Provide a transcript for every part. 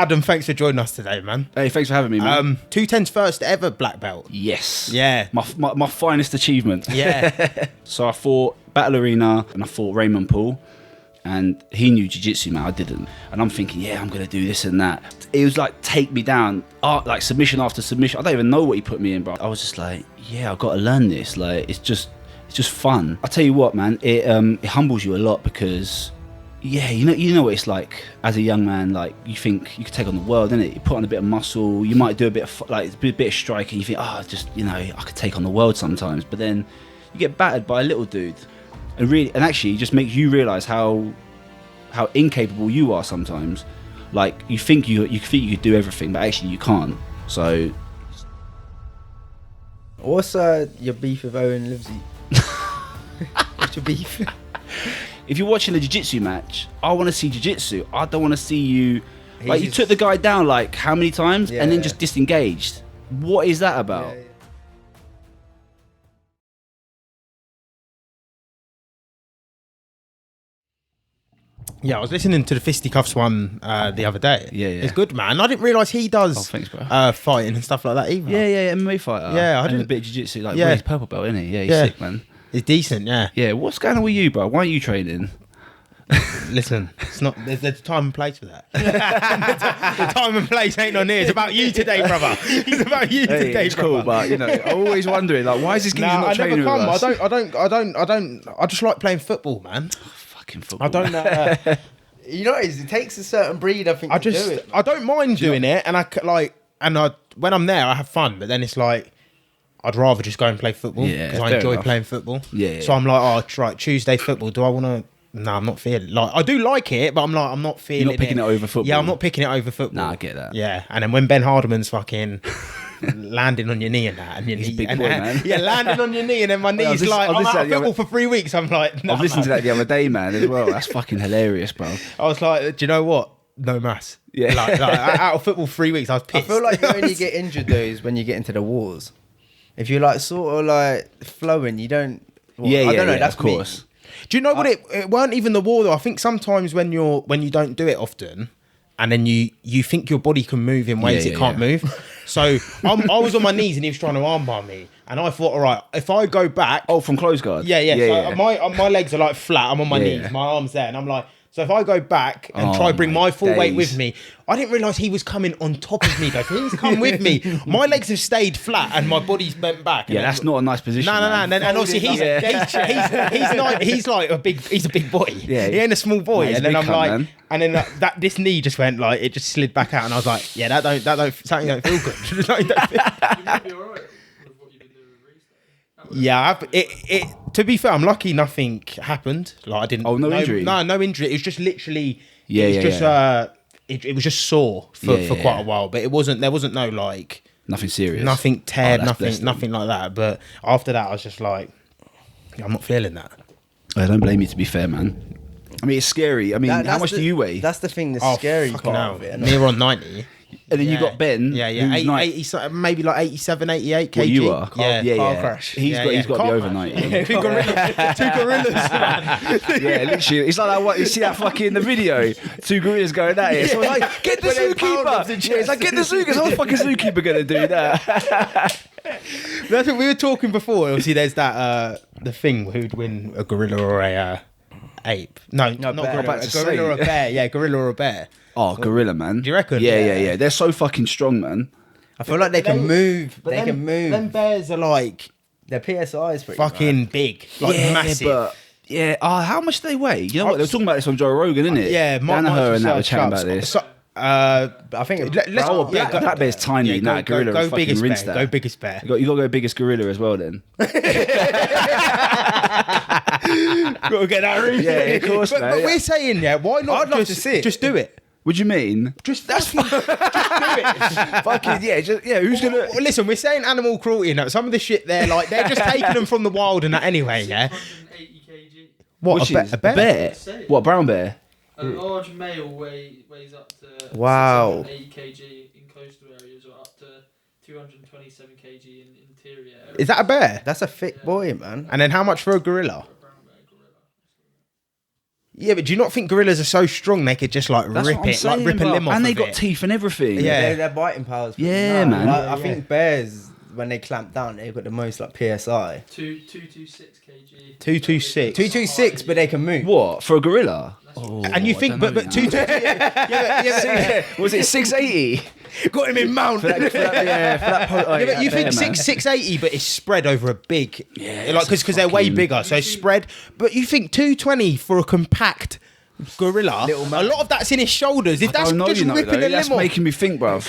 Adam, thanks for joining us today, man. Hey, thanks for having me, man. 210's first ever black belt. Yes. Yeah. My finest achievement. Yeah. So I fought Battle Arena and I fought Raymond Paul. And he knew jiu-jitsu, man, I didn't. And I'm thinking, yeah, I'm going to do this and that. It was like, take me down, like submission after submission. I don't even know what he put me in, but I was just like, yeah, I've got to learn this. Like, it's just fun. I'll tell you what, man, it humbles you a lot because, yeah, you know what it's like as a young man. Like, you think you could take on the world, innit? You put on a bit of muscle, you might do a bit of, like, a bit of striking. You think, I could take on the world sometimes. But then you get battered by a little dude. And actually, it just makes you realise how incapable you are sometimes. Like, you think you could do everything, but actually you can't. So, what's your beef with Owen Livesey? What's your beef? if you're watching a jiu-jitsu match, I want to see jiu-jitsu. I don't want to see you like you took the guy down like how many times and then just disengaged. What is that about? Yeah, I was listening to the Fisticuffs one the other day. Yeah. It's good, man. I didn't realise he does thanks, bro. fighting and stuff like that either. Yeah, MMA fighter. Yeah, I did didn't... a bit of jiu-jitsu, like he's purple belt, isn't he? Yeah, he's sick, man. He's decent, yeah. Yeah, what's going on with you, bro? Why aren't you training? Listen, it's not. There's a time and place for that. The time and place ain't on here. It's about you today, brother. It's about you today, it's brother. Cool, but you know, I'm always wondering, like, why is this guy not training with us? I don't. I just like playing football, man. Fucking football. I don't. You know, it takes a certain breed, I think. To do it. I don't mind doing it, and when I'm there, I have fun. But then it's like, I'd rather just go and play football because I enjoy playing football. Yeah. So I'm like, right, Tuesday football. Do I want to? No, I'm not feeling like I do like it, but I'm not feeling. You're not picking it over football. Yeah, I'm not picking it over football. Nah, I get that. Yeah, and then when Ben Hardiman's fucking landing on your knee and that, and your He's knee, a big and boy, man. Yeah, landing on your knee, and then my knee's like, I'm out of football for 3 weeks. I'm like, I've listened to that the other day, man, as well. That's fucking hilarious, bro. I was like, do you know what? No mass. Yeah. Like out of football 3 weeks, I was pissed. I feel like you only get injured though is when you get into the wars. If you're like sort of like flowing, you don't. Well, I don't know. That's of course. Me. Do you know what it weren't even the war though? I think sometimes when you don't do it often, and then you think your body can move in ways it can't move. So I was on my knees and he was trying to armbar me, and I thought, all right, if I go back, from close guard. So my legs are like flat. I'm on my knees, my arms there, and I'm like. So if I go back and try bring my full weight with me, I didn't realise he was coming on top of me though. So he's come with me. My legs have stayed flat and my body's bent back. Yeah, that's not a nice position. No. And obviously he's like a big boy. Yeah, he ain't a small boy. Nah, and then I'm like, man. and then this knee just went like it just slid back out, and I was like, yeah, that don't something don't feel good. You might be alright with what you've been doing with Reese. Yeah, it. To be fair, I'm lucky nothing happened. Like I didn't. Oh, no injury. No injury. It was just literally. Yeah, it was just it was just sore for quite a while, but it wasn't. There wasn't no like nothing serious, nothing teared, nothing like that. But after that, I was just like, I'm not feeling that. I don't blame you. To be fair, man. I mean, it's scary. I mean, how much do you weigh? That's the thing. The scary part of it. Near on 90. And then you got Ben. Yeah. who's 80, maybe like 87, 88 kg. What you are? Car crash. He's got to be over 90. Two gorillas, man. Yeah, literally. It's like that. What you see that fucking the video? Two gorillas going at it. So it's like, get the zookeeper. Yeah, it's like get the zookeeper. How's the fucking zookeeper gonna do that? That's what we were talking before. Obviously, there's that the thing who'd win a gorilla or a ape. No, not gorilla. A gorilla or a bear. Yeah, gorilla or a bear. Oh, gorilla, man. Do you reckon? Yeah. They're so fucking strong, man. I feel like they can move. They can move. Them bears are like their PSI is pretty fucking big, like massive. But how much do they weigh? You know what? They were talking about this on Joe Rogan, innit? Yeah, Danaher and that were chatting about this. I think Black bear's tiny. Nah, gorilla go fucking biggest rinse bear. that. Go biggest bear. You got to go biggest gorilla as well then. Got to get that reason. Yeah, of course. But we're saying, why not? I'd love to see it. Just do it. What do you mean? Just do it. Fucking who's gonna Well, listen, we're saying animal cruelty and some of the shit they're just taking them from the wild and that anyway, yeah. 80 kg. What a bear? What, brown bear? A large male weighs up to 80 kg in coastal areas or up to 227 kg in interior areas. Is that a bear? That's a fit boy, man. And then how much for a gorilla? Yeah, but do you not think gorillas are so strong they could just like That's rip what I'm it, saying, like rip a bro. limb off And they of got it? teeth and everything. Yeah. Their biting powers. Yeah, man. I think bears, when they clamp down, they've got the most like PSI. 226 kg. 226. 226, but they can move. What for a gorilla? Oh, And you think, but 226. Was it 680? Got him in mount. For that Yeah, but you think 680, but it's spread over a big, like because they're way bigger, so it's spread. But you think 220 for a compact gorilla? A lot of that's in his shoulders. If that's just ripping a That's limb off, making me think, bruv.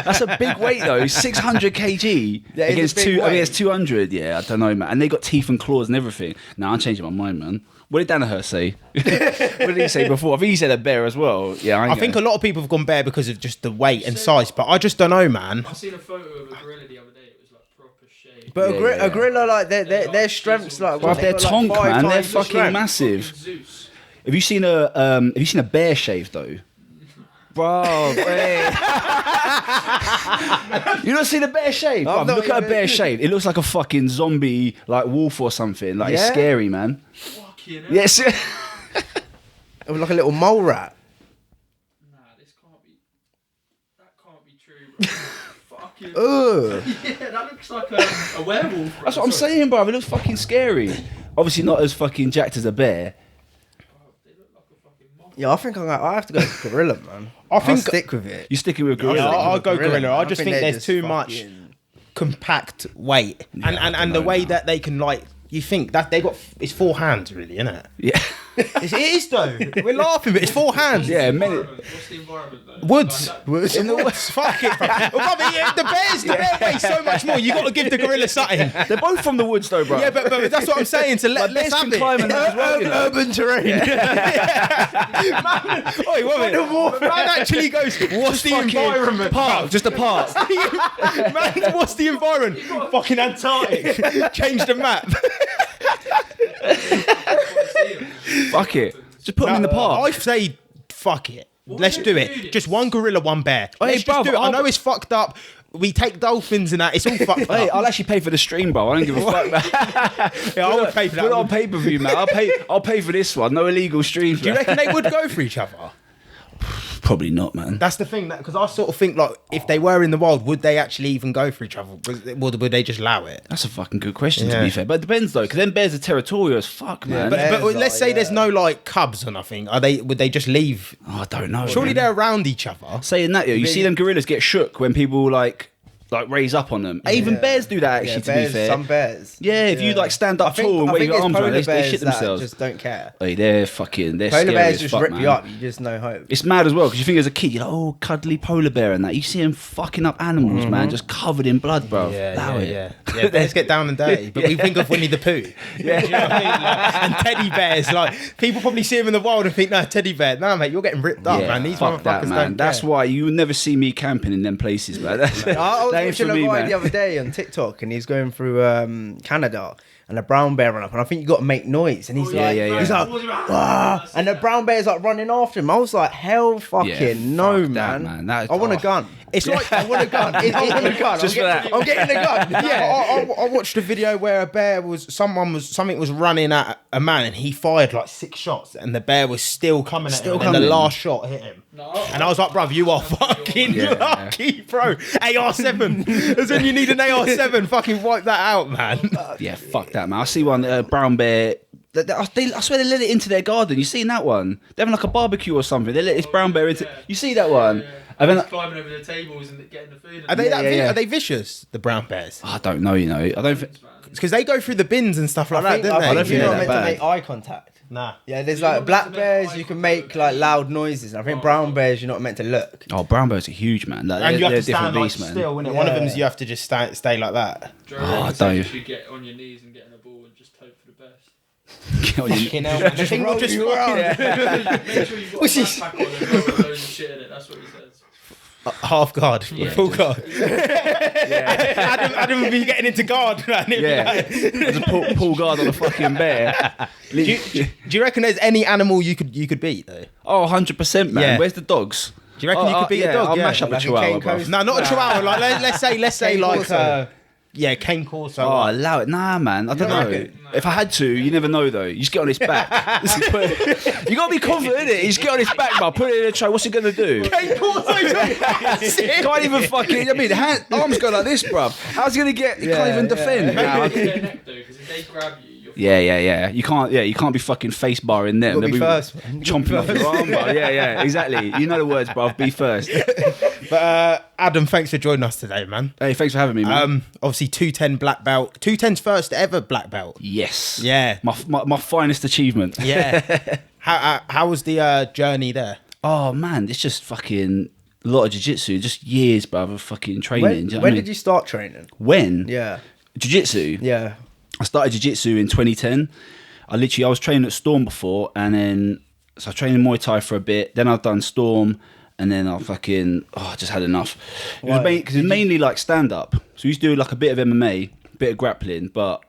That's a big weight though. 600 kg That is against a big weight. against 200. Yeah, I don't know, man. And they got teeth and claws and everything. Now I'm changing my mind, man. What did Danaher say? What did he say before? I think he said a bear as well. Yeah, I think a lot of people have gone bear because of just the weight and size. But I just don't know, man. I seen a photo of a gorilla the other day. It was like proper shape. But a gorilla, like their strengths, like Bruv, they're tonk, man. They're fucking massive. Zeus. Have you seen a bear shave though? Bro, wait. You not seen a bear shave? Bruv, not look at a even- bear shave. It looks like a fucking zombie, like wolf or something. Like it's Yeah? scary, man. Fucking hell. Yes. It was like a little mole rat. Nah, this can't be. That can't be true. Bro. Fucking. Ugh. Yeah, that looks like a werewolf. Bro. That's what I'm Sorry. saying, bro. It looks fucking scary. Obviously not as fucking jacked as a bear. They look like a fucking moth. Yeah, I think I have to go with gorilla, man. I think- I'll stick with it. You sticking with gorilla? Yeah, I'll go gorilla. man. I just think they're there's just too much fucking- compact weight, I and don't the know, way man. that they can like. You think that they got it's 4 hands, really, isn't it? Yeah. It is though. We're laughing, but it's 4 hands. Yeah, What's the environment though? Woods. Woods. In the woods. Fuck it, bro. Well, brother, yeah, the bear weighs so much more. You got to give the gorilla something. They're both from the woods though, bro. Yeah, but that's what I'm saying. So let's bears have can it. climb and that as well, you know. Urban terrain. Man, oi, wait a minute. Man actually goes, what's the environment? Park, just a park. Man, what's the environment? Fucking Antarctic. Change the map. Fuck it. Just put them in the park. I say, fuck it. Let's do it. Just one gorilla, one bear. Hey, Let's just bruv, do it. I I'll- know it's fucked up. We take dolphins and that. It's all fucked Hey, up. I'll actually pay for the stream, bro. I don't give a fuck, man. Yeah, I would pay for Put it on that. pay-per-view, man. I'll pay for this one. No illegal streams. Do you man. reckon they would go for each other? Probably not, man. That's the thing, because I sort of think like if they were in the wild, would they actually even go for each other? Would they just allow it? That's a fucking good question, to Yeah. be fair. But it depends, though, because then bears are territorial as fuck, man. Yeah. But Bears let's are, say there's yeah. no like cubs or nothing. Would they just leave? Oh, I don't know. Surely man. they're around each other. Saying that, yo, you see them gorillas get shook when people like raise up on them. Even Yeah. bears do that, actually, Yeah, to bears, be fair. some bears. Yeah, if you like stand up tall and wave your it's arms around, polar they bears shit that themselves. just don't care. Hey, they're Polar scary bears as just fuck, rip man. you up. You just no hope. It's mad as well because you think as a kid, you're like, oh, cuddly polar bear and that. You see them fucking up animals, man, just covered in blood, bro. Allow it. yeah. Bears get down and dirty, but we think of Winnie the Pooh. Yeah, you know what I mean? Like, and teddy bears. Like people probably see them in the wild and think, no, teddy bear. No, mate, you're getting ripped up, man. These fuck motherfuckers that, man. don't That's care. why you will never see me camping in them places, man. That's, I was that ain't watching for a me, guy man. the other day on TikTok, and he's going through Canada, and a brown bear ran up, and I think you got to make noise, and he's yeah, like, yeah, he's yeah. like, ah, and the brown bear's like running after him. I was like, hell, fucking Yeah, no, fuck that, man. man. That- I want a oh. that. It's like I want a gun. I want a gun. Just for that. I'm getting a gun. Yeah, I watched a video where a bear something was running at a man and he fired like 6 shots and the bear was still coming at him and coming. the last shot hit him. No. And I was like, bruv, you are fucking lucky, bro. AR-7. That's when you need an AR-7. Fucking wipe that out, man. Yeah, fuck that, man. I see one brown bear. I swear they let it into their garden. You seen that one? They're having like a barbecue or something. They let this brown bear into. You see that one? And then, He's climbing over the tables and getting the food. Are they yeah. Are they vicious, the brown bears? I don't know. You know, I don't. Because they go through the bins and stuff like that, don't I they? think don't think you're they're not that meant to bad. make eye contact. Nah. Yeah, there's You're like not black meant to make bears eye you can contact. make like loud noises. I think brown bears you're not meant to look. Oh, brown bears are huge, man. Like, And you they're have to different stand like beasts, man. still, innit? One of Yeah. them's you have to just stay like that. I don't- You should get on your knees and get in a ball and just hope for the best. Get on your- Fucking hell, man. The thing will just you fucking Make sure you've got a backpack on and loads of shit in it. That's what he says. half guard, full guard. Yeah. Adam would be getting into guard, man. It'd be Yeah. like- There's a pull guard on a fucking bear. do you reckon there's any animal you could beat though? Oh, 100%, man. Yeah. Where's the dogs? Do you reckon you could beat a dog? I'll Yeah. mash up Like a a chihuahua, cane bro. coast? No, not a chihuahua. Like let's say Cane like Corso. Yeah, Kane Corso. Oh, allow it. Nah, man. I don't know. reckon? If I had to, you never know though. You just get on his back. You gotta be confident in it. You just get on his back, bro. Put it in a tray. What's he gonna do? Kane Corso. Can't even fucking. I mean, arms go like this, bruv. How's he gonna get? He can't even defend. Nah, It's their neck though, because if they grab you, you're yeah. You can't be fucking face barring them. Gotta They'll be be first, man. chomping off your arm, bro. Yeah, exactly. You know the words, bruv. Be first. But Adam, thanks for joining us today, man. Hey, thanks for having me, man. Obviously 210 black belt. 210's first ever black belt. Yes. Yeah. My finest achievement. Yeah. How was the journey there? Oh man, it's just fucking a lot of jiu-jitsu, just years, bruv, of fucking training. When, do you know what when I mean? did you start training? When? Yeah. Jiu-jitsu? Yeah. I started jiu-jitsu in 2010. I was training at Storm before, and then so I trained in Muay Thai for a bit. Then I've done Storm, and then I just had enough. Because it was mainly like stand-up. So we used to do like a bit of MMA, a bit of grappling, but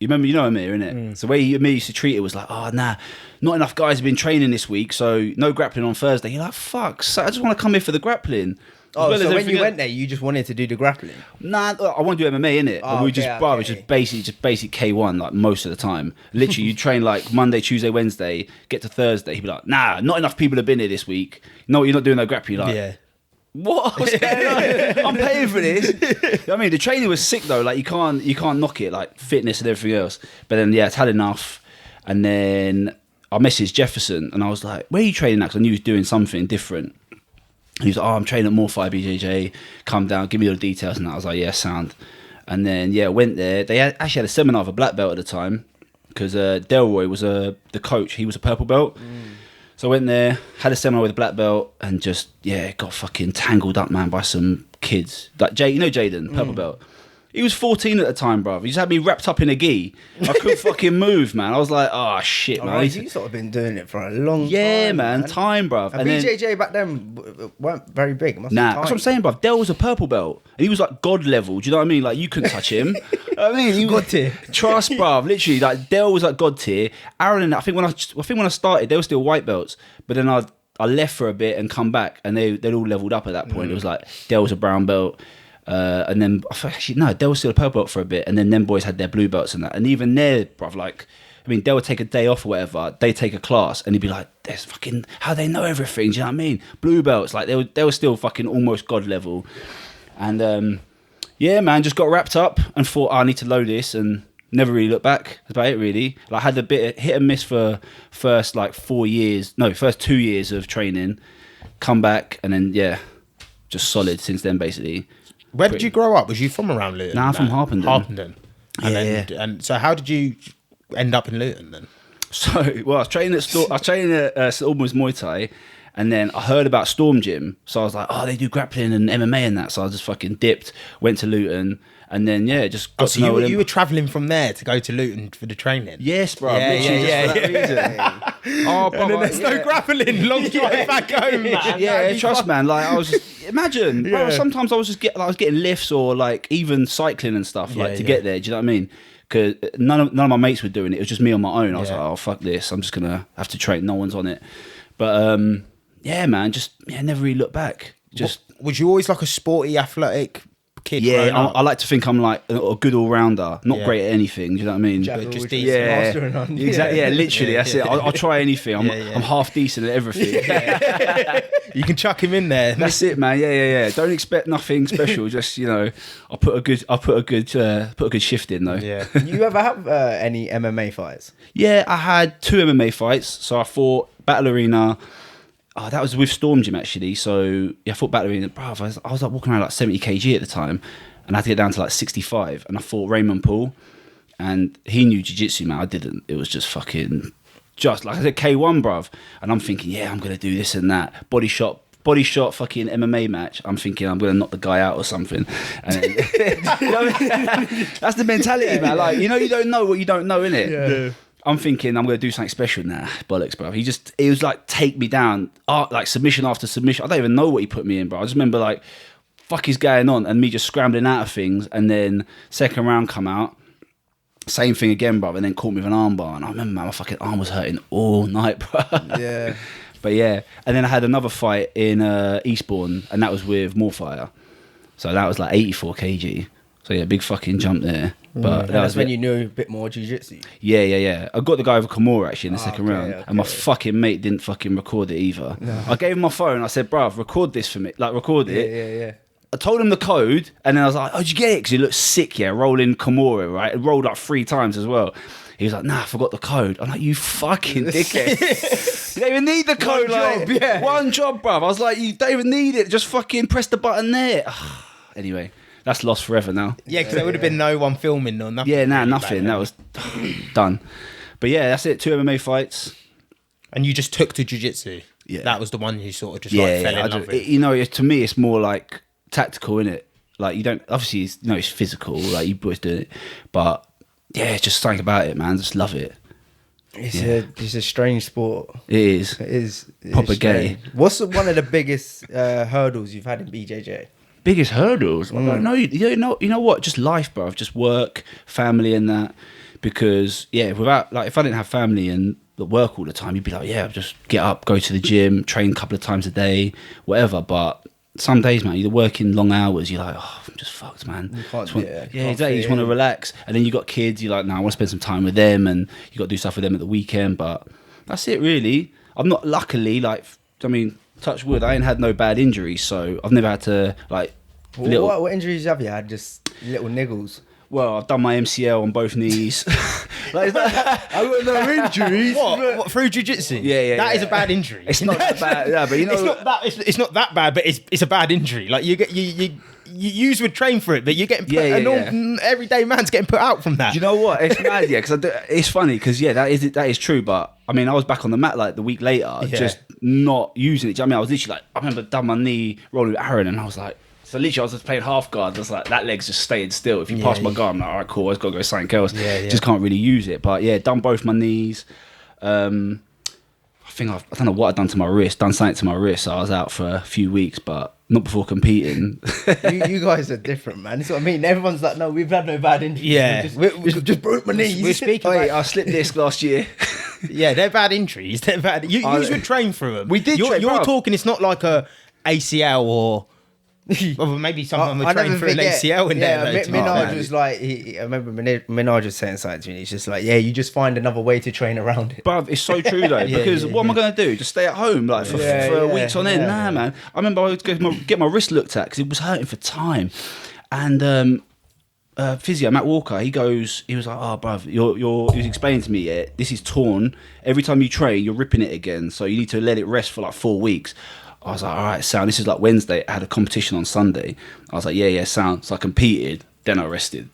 you know Amir, innit? So the way Amir used to treat it was like, oh nah, not enough guys have been training this week, so no grappling on Thursday. You're like, fuck, so I just want to come here for the grappling. Oh, As well as so when everything you else. went there, you just wanted to do the grappling? Nah, I want to do MMA, innit? Oh, But we okay, just, bro, okay. it's just basic K1, like most of the time. Literally, you train like Monday, Tuesday, Wednesday, get to Thursday, he'd be like, nah, not enough people have been here this week. No, you're not doing no grappling. You're like, Yeah. what? What's going on? I'm paying for this. You know what I mean, the training was sick though. Like you can't knock it, like fitness and everything else. But then it's had enough. And then I messaged Jefferson and I was like, where are you training at? Because I knew he was doing something different. And he was like, oh, I'm training at Morphy BJJ. Come down, give me all the details. And I was like, yeah, sound. And then went there. They actually had a seminar for black belt at the time because Delroy was the coach. He was a purple belt. So I went there, had a seminar with a black belt, and just got fucking tangled up, man, by some kids. Like Jaden, purple belt. He was 14 at the time, bruv. He just had me wrapped up in a gi. I couldn't fucking move, man. I was like, oh shit, Oh, man. right, you sort of been doing it for a long Yeah, time. man, time, bruv. And BJJ back then weren't very big. It must be Nah, that's what I'm saying, bruv. Del was a purple belt. And he was like God level. Do you know what I mean? Like, you couldn't touch him. I mean, he God tier. Trust, bruv. Literally, like, Del was like God tier. Aaron and I think when I started, they were still white belts. But then I left for a bit and come back, and they'd all leveled up at that point. It was like Del was a brown belt. And then Del was still a purple belt for a bit, and then them boys had their blue belts and that. And even there, bruv, like, I mean, Del would take a day off or whatever, they take a class, and he'd be like, there's fucking, how they know everything, do you know what I mean? Blue belts, like, they were still fucking almost God level. And man, just got wrapped up and thought, I need to load this, and never really looked back. That's about it, really. Like, had a bit of hit and miss for first 2 years of training, come back, and then, just solid since then, basically. Where did you grow up? Was you from around Luton? Nah, I'm from Harpenden. Harpenden. And so how did you end up in Luton then? So, I was training at St Albans Muay Thai, and then I heard about Storm Gym. So I was like, oh, they do grappling and MMA and that. So I just fucking dipped, went to Luton, and then just got to know them. You were travelling from there to go to Luton for the training? Yes, bro. Yeah, literally yeah, just for that reason. Oh, bro, And then there's no grappling. Long drive back home, man. Yeah, trust, man. Like, I was just imagine. Bro, sometimes I was just I was getting lifts or like even cycling and stuff to get there. Do you know what I mean? Because none of my mates were doing it. It was just me on my own. I was like, oh fuck this. I'm just gonna have to train. No one's on it. But man, never really looked back. Was you always like a sporty, athletic kid? Yeah, I like to think I'm like a good all rounder. Not great at anything. Do you know what I mean? Just Just mastering on. Exactly. Yeah, literally. That's it. I'll try anything. I'm half decent at everything. You can chuck him in there. That's it, man. Yeah. Don't expect nothing special. Just I'll put a good shift in though. Yeah. You ever have any MMA fights? Yeah, I had 2 MMA fights. So I fought Battle Arena. Oh, that was with Storm Gym actually. So I fought Battle Arena. Bro, I was like walking around like 70 kg at the time, and I had to get down to like 65. And I fought Raymond Paul, and he knew jiu-jitsu, man. I didn't. It was just fucking, just like I said, K1, bruv. And I'm thinking, I'm gonna do this and that. Body shot fucking MMA match. I'm thinking I'm gonna knock the guy out or something. And then, you know what I mean? That's the mentality, man. Like, you don't know what you don't know, innit? Yeah. I'm thinking I'm going to do something special. Nah, bollocks, bro. He was like, take me down, like submission after submission. I don't even know what he put me in, bro. I just remember like, fuck is going on, and me just scrambling out of things. And then second round come out, same thing again, bro. And then caught me with an armbar, and I remember my fucking arm was hurting all night, bro. Yeah. But and then I had another fight in Eastbourne, and that was with Morfire. So that was like 84 kg. So yeah, big fucking jump there. But And that's when you knew a bit more jiu-jitsu. Yeah. I got the guy over Kimura actually in the second round, okay. and my fucking mate didn't fucking record it either. I gave him my phone. I said, "Bruv, record this for me. Like, record it." Yeah. I told him the code, and then I was like, "Oh, did you get it?" Because he looked sick, rolling Kimura, right? It rolled like 3 times as well. He was like, "Nah, I forgot the code." I'm like, "You fucking dickhead! You don't even need the code. One job, bruv." I was like, "You don't even need it. Just fucking press the button there." Anyway, that's lost forever now. Yeah, because there would have been no one filming or nothing. Yeah, really nothing. That back was done. But yeah, that's it. 2 MMA fights. then. And you just took to jiu-jitsu. Yeah. That was the one you sort of just fell in love with. You know, to me, it's more like tactical, innit? Like, you don't, obviously, it's physical, like, you boys doing it, but yeah, it's just something about it, man. Just love it. It's a strange sport. It is. It is Proper gay. What's one of the biggest hurdles you've had in BJJ? Biggest hurdles? I don't know. You know what? Just life, bro. Just work, family, and that. Because without, like, if I didn't have family and work all the time, you'd be like, yeah, just get up, go to the gym, train a couple of times a day, whatever. But some days, man, you're working long hours. You're like, oh, I'm just fucked, man. You can't, Exactly. You just want to relax, and then you got kids. You're like, no, I want to spend some time with them, and you got to do stuff with them at the weekend. But that's it, really. I'm not luckily like, I mean, touch wood, I ain't had no bad injuries, so I've never had to like. What injuries have you had? Just little niggles. Well, I've done my MCL on both knees. Like, I got no injuries. What through jiu-jitsu? Yeah. That is a bad injury. It's not that bad. Yeah, but you know, it's not that bad, but it's a bad injury. Like you use would train for it, but you're getting put, everyday man's getting put out from that. Do you know what? It's mad, because it's funny because that is true. But I mean, I was back on the mat like the week later, just not using it. Do you know what I mean? I was literally like, I remember done my knee rolling with Aaron, and I was like. So literally, I was just playing half guard. I was like, that leg's just staying still. If you pass my guard, I'm like, all right, cool. I've got to go something else. Just can't really use it. But yeah, done both my knees. I think I don't know what I'd done to my wrist. Done something to my wrist. So I was out for a few weeks, but not before competing. you guys are different, man. That's what I mean. Everyone's like, no, we've had no bad injuries. Yeah. We just broke my knees. We're speaking I slipped disc last year. Yeah, they're bad injuries. They're bad. You would train through them. We did. You're bro. talking. It's not like a ACL or. Well, maybe someone would train through an ACL in there. Minaj was like, I remember Minaj was saying something to me. He's just like, yeah, you just find another way to train around it. Bruv, it's so true though, because what am I going to do? Just stay at home like for weeks on end? Nah, man. I remember I would get my wrist looked at because it was hurting for time. And physio, Matt Walker, he was like, oh, bruv, he was explaining to me, this is torn. Every time you train, you're ripping it again. So you need to let it rest for like 4 weeks. I was like, all right, sound. This is like Wednesday. I had a competition on Sunday. I was like, yeah, sound. So I competed. Then I rested.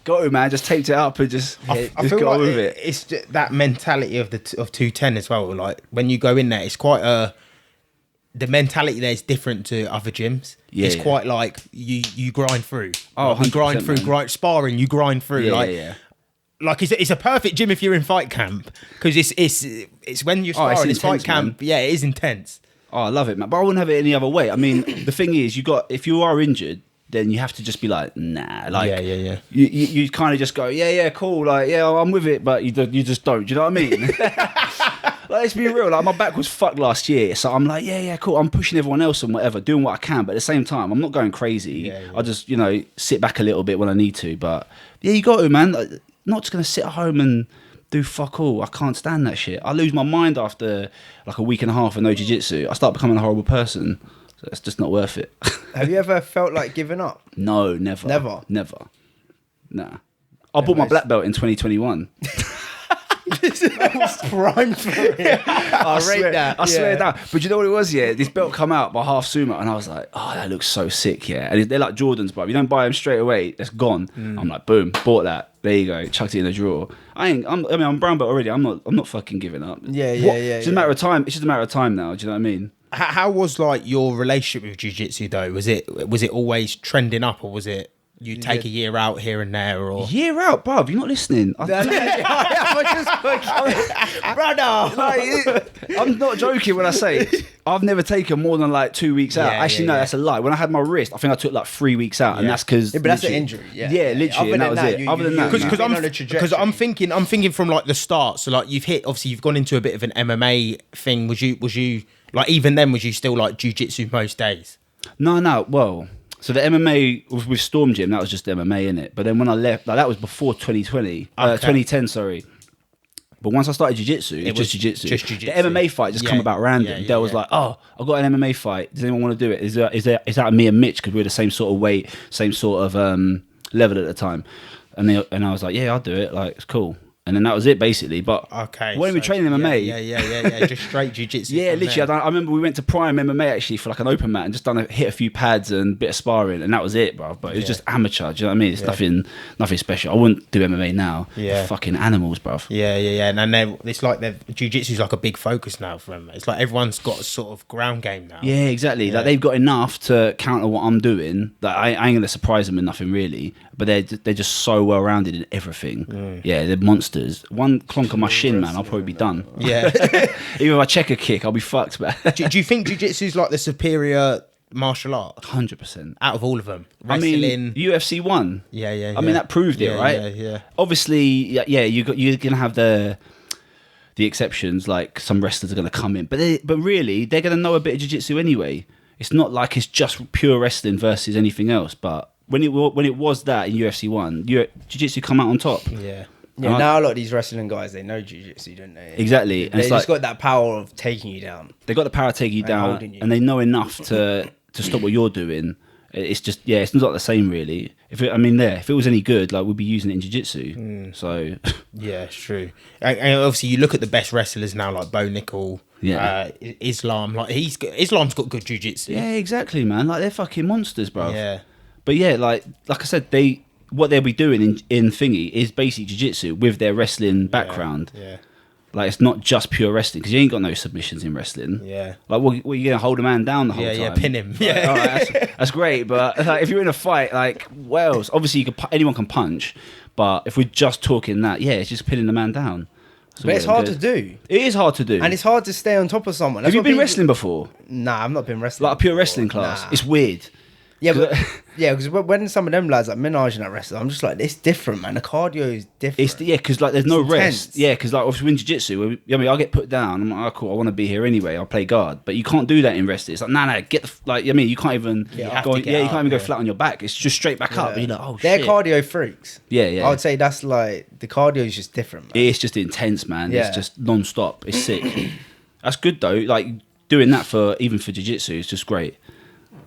Go, man. Just taped it up and just I feel go like with it. It's just that mentality of 210 as well. Like when you go in there, it's quite the mentality there is different to other gyms. Yeah, it's quite like you grind through. Oh, you grind through. Sparring, you grind through. Yeah. Like it's a perfect gym if you're in fight camp because it's when you're sparring, it's fight camp. Man. Yeah, it is intense. Oh, I love it, man. But I wouldn't have it any other way. I mean, the thing is, if you are injured, then you have to just be like, nah. Like, yeah. You kind of just go, yeah, cool. Like, yeah, I'm with it, but you just don't. Do you know what I mean? Like, let's be real. Like, my back was fucked last year, so I'm like, yeah, cool. I'm pushing everyone else and whatever, doing what I can, but at the same time, I'm not going crazy. I just, sit back a little bit when I need to. But yeah, you got to, man. Like, not just gonna sit at home and do fuck all. I can't stand that shit. I lose my mind after like a week and a half of no jiu-jitsu. I start becoming a horrible person. So it's just not worth it. Have you ever felt like giving up? No, never. Never. Nah. I bought my black belt in 2021. Prime for it. I rate that. I swear down. But you know what it was? Yeah, this belt come out by half sumo, and I was like, oh, that looks so sick. Yeah, and they're like Jordans, but if you don't buy them straight away, it's gone. I'm like, boom, bought that. There you go, chucked it in the drawer. I'm brown belt already. I'm not fucking giving up. Yeah. It's just a matter of time. It's just a matter of time now. Do you know what I mean? How was like your relationship with jiu-jitsu though? Was it always trending up, or was it you take a year out here and there, or year out, bruv? You're not listening. Brother. I'm not joking when I say I've never taken more than like 2 weeks out. Actually, no, that's a lie. When I had my wrist, I think I took like 3 weeks out, and that's because. Yeah, but that's an injury. Yeah, literally, and that was it. Other than that, because I'm thinking from like the start. So like you've gone into a bit of an MMA thing. Was you like even then? Was you still like jiu-jitsu most days? No. Well, So the MMA with Storm Gym, that was just MMA in it. But then when I left, like that was before 2010, sorry. But once I started jiu-jitsu, it was just jiu-jitsu. The MMA fight just come about random. Dale was like, "Oh, I've got an MMA fight. Does anyone want to do it? Is that me and Mitch? Because we were the same sort of weight, same sort of level at the time." And I was like, "Yeah, I'll do it. Like, it's cool." And then that was it, basically. But when we were training MMA, just straight jiu-jitsu. Yeah, literally. I remember we went to Prime MMA actually for like an open mat and just hit a few pads and a bit of sparring, and that was it, bro. But it was just amateur. Do you know what I mean? It's nothing special. I wouldn't do MMA now. Yeah, they're fucking animals, bro. Yeah. And it's like jiu-jitsu's like a big focus now for them. It's like everyone's got a sort of ground game now. Yeah, exactly. Like they've got enough to counter what I'm doing. Like I ain't gonna surprise them with nothing really. But they're just so well rounded in everything. Yeah, they're monsters. One clonk on my shin, man, I'll probably be done. Yeah. Even if I check a kick, I'll be fucked, man. Do you think jiu-jitsu's like the superior martial art? 100%. Out of all of them. Wrestling. I mean, UFC 1. Yeah. I mean, that proved it, right? Yeah. Obviously, you're gonna have the exceptions, like some wrestlers are gonna come in, but really they're gonna know a bit of jiu-jitsu anyway. It's not like it's just pure wrestling versus anything else, but when it was that in UFC 1, jiu-jitsu come out on top. Yeah, now a lot of these wrestling guys, they know jiu-jitsu, don't they? Exactly. They just got that power of taking you down. They got the power to take you down, and they know enough to stop what you're doing. It's just, it's not the same really. If it was any good, like we'd be using it in jiu-jitsu. So yeah, it's true. And obviously, you look at the best wrestlers now, like Bo Nickel, Islam. Like Islam's got good jiu-jitsu. Yeah, exactly, man. Like they're fucking monsters, bro. Yeah. But yeah, like I said, what they'll be doing in thingy is basically jiu-jitsu with their wrestling background. Yeah. Like it's not just pure wrestling because you ain't got no submissions in wrestling. Yeah. Like what are you gonna hold a man down the whole time? Yeah, pin him. Like, all right, that's great. But like, if you're in a fight, like Wales, obviously anyone can punch. But if we're just talking that, it's just pinning the man down. But it's hard to do. It is hard to do. And it's hard to stay on top of someone. Have you been wrestling before? Nah, I've not been wrestling. Like a pure wrestling class? Nah. It's weird. Yeah, because when some of them lads like Minaj and that wrestle, I'm just like, it's different, man. The cardio is different. Because like there's no intense. rest. Yeah, because like obviously in jiu-jitsu, I get put down. I'm like, oh, cool, I want to be here anyway. I'll play guard, but you can't do that in wrestling. It's like, nah, get the you can't even you can't even go flat on your back. It's just straight back up. And you're like, oh, they're shit. cardio freaks. Yeah. I would say that's like the cardio is just different, man. It's just intense, man. Yeah. It's just non-stop. It's sick. That's good though. Like doing that even for jiu-jitsu is just great.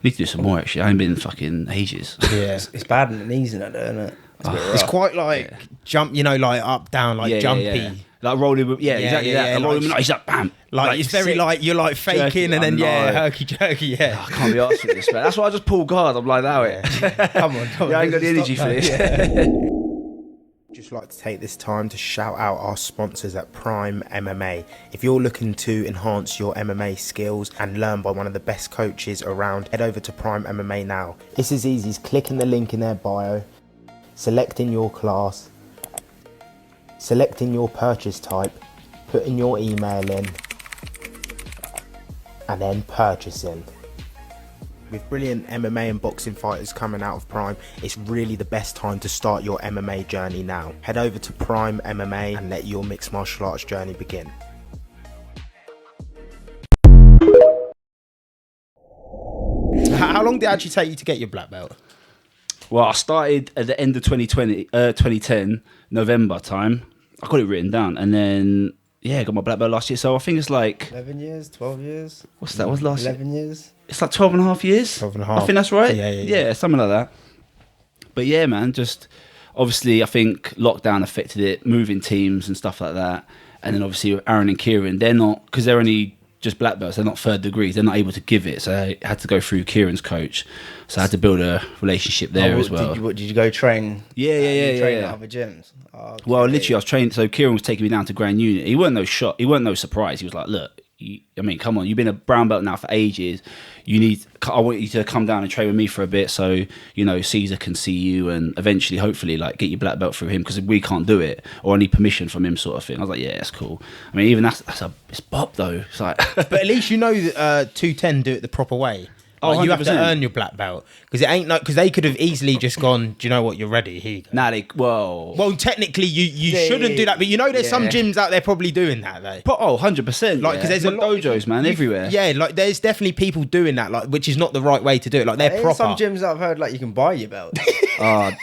Need to do some more actually. I ain't been in fucking ages. Yeah, it's bad in the knees and that, isn't it? It's quite like jump, like up, down, like jumpy. Yeah. Like rolling with, exactly that. Like rolling with, he's like, bam. Like it's very like, you're like faking jerky, and then herky jerky, I can't be arsed with this, man. That's why I just pull guard. I'm like, that Come on. I ain't got the energy for this. Just like to take this time to shout out our sponsors at Prime MMA. If you're looking to enhance your MMA skills and learn by one of the best coaches around, head over to Prime MMA now. It's as easy as clicking the link in their bio, selecting your class, selecting your purchase type, putting your email in, and then purchasing. With brilliant MMA and boxing fighters coming out of Prime, it's really the best time to start your MMA journey now. Head over to Prime MMA and let your mixed martial arts journey begin. How long did it actually take you to get your black belt? Well, I started at the end of 2010, November time. I got it written down, and then I got my black belt last year. So I think it's like 11 years, 12 years. What's that? What's last 11 years. It's like 12 and a half years. 12 and a half. I think that's right. Yeah, something like that. But yeah, man, just obviously I think lockdown affected it, moving teams and stuff like that. And then obviously with Aaron and Kieran, they're not, because they're only just black belts, they're not third degrees, they're not able to give it. So I had to go through Kieran's coach. So I had to build a relationship there as well. Did you go train? Yeah. Train at other gyms? Oh, okay. Well, literally I was training, so Kieran was taking me down to Grand Unit. He weren't no surprise. He was like, look, come on, you've been a brown belt now for ages. I want you to come down and train with me for a bit, so Caesar can see you, and eventually, hopefully, like get your black belt through him, because we can't do it, or I need permission from him, sort of thing. I was like, yeah, that's cool. I mean, even it's bop though. It's like, but at least 210 do it the proper way. Oh, Like, you have to 100%. earn your black belt because it ain't like because they could have easily just gone. Do you know what? You're ready. Here you go. Nah, well, Well, technically, you shouldn't do that, but you know, there's some gyms out there probably doing that, though. but 100%. Like, because there's a lot dojos, man, everywhere. Yeah, like there's definitely people doing that, like, which is not the right way to do it. Like, they're There's proper. some gyms that I've heard like you can buy your belt.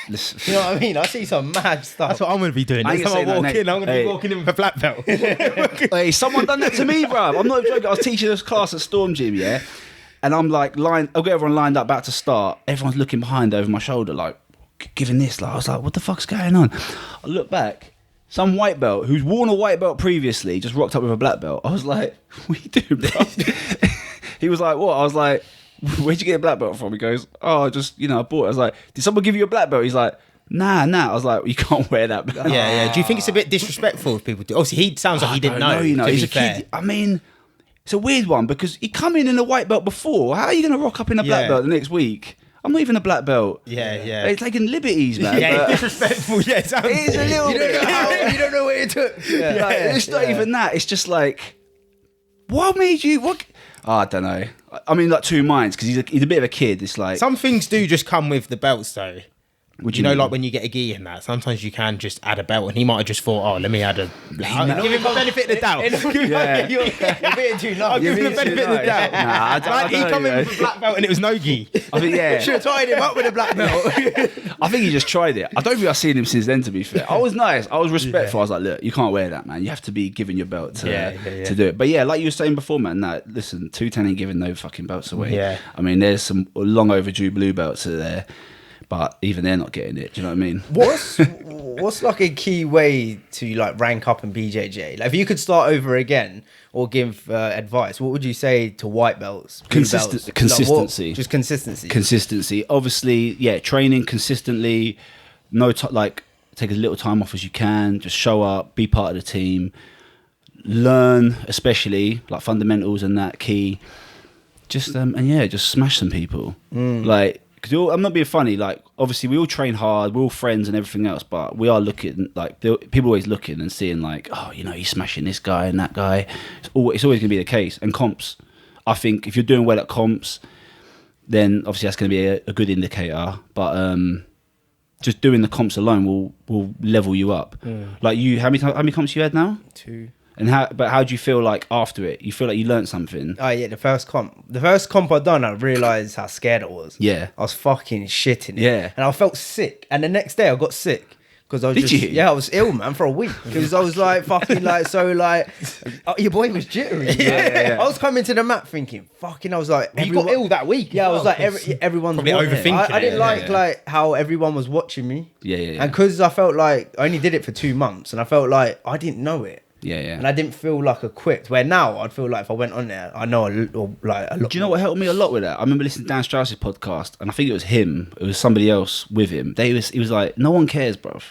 Listen. You know what I mean? I see some mad stuff. That's what I'm going to be doing. I ain't Next gonna time I say walk that, in, I'm going to Nate. be walking in with a black belt. Hey, someone done that to me, bro. I'm not joking. I was teaching this class at Storm Gym, yeah, and I'm like, I've got everyone lined up, about to start. Everyone's looking behind over my shoulder, like giving this. Like, I was like, what the fuck's going on? I look back. Some white belt who's worn a white belt previously just rocked up with a black belt. I was like, what are you doing, bro? He was like, what? I was like, where'd you get a black belt from? He goes, oh, just, I bought it. I was like, did someone give you a black belt? He's like, nah. I was like, you can't wear that belt. Yeah. Do you think it's a bit disrespectful if people do? Obviously, he sounds like he didn't know. To He's be a fair. kid. I mean, it's a weird one because he come in a white belt before. How are you going to rock up in a black Yeah. belt the next week? I'm not even a black belt. Yeah. They're taking liberties, man. Yeah, but- it's disrespectful. Yeah, it sounds. It is a little You don't know how, you don't know what it took. Like, it's not even that. It's just like, what made you? What? Oh, I don't know. I mean, like two minds because he's a bit of a kid. It's like, Some things do just come with the belts, though. would You know, like when you get a gi in that, sometimes you can just add a belt, and he might have just thought, "Oh, let me add a." Give him the benefit of the doubt. Yeah. You're being too I'll nice. give him the being benefit too of the nice. doubt. Nah, I don't- Like, I he don't come know, in with a black belt and it was no gi. I think, yeah. Should have tied him up with a black belt. I think he just tried it. I don't think I've seen him since then, to be fair. I was nice. I was respectful. I was like, look, you can't wear that, man. You have to be given your belt to do it. But yeah, like you were saying before, man, listen, 210 ain't giving no fucking belts away. Yeah. I mean, there's some long overdue blue belts there, but even they're not getting it. Do you know what I mean? What's like a key way to like rank up in BJJ? Like if you could start over again or give advice, what would you say to white belts? Blue belts? Like, Consistency. just consistency. Consistency. Obviously, yeah, training consistently. Take as little time off as you can. Just show up, be part of the team. Learn, especially like fundamentals and that key. Just just smash some people. Like, because I'm not being funny. Like, obviously, we all train hard. We're all friends and everything else. But we are looking like people always looking and seeing like, oh, he's smashing this guy and that guy. It's always going to be the case. And comps, I think if you're doing well at comps, then obviously that's going to be a good indicator. But just doing the comps alone will level you up. Like you, how many comps you had now? 2. And how do you feel like after it? You feel like you learned something? Oh yeah, the first comp I done, I realised how scared I was. Yeah. I was fucking shitting it. Yeah. And I felt sick. And the next day I got sick. Because I was Did you? Yeah, I was ill, man, for a week. Because I was like fucking like so like your boy was jittery. Yeah. I was coming to the mat thinking, fucking I was like You got ill that week. Yeah, I was like because everyone's probably watching. overthinking I didn't it. like how everyone was watching me. Yeah. And because I felt like I only did it for 2 months and I felt like I didn't know it. Yeah. And I didn't feel like equipped. Where now I'd feel like if I went on there, I know a lot. Do you know what helped me a lot with that? I remember listening to Dan Strauss's podcast, and I think it was him. It was somebody else with him. He was like, no one cares, bruv.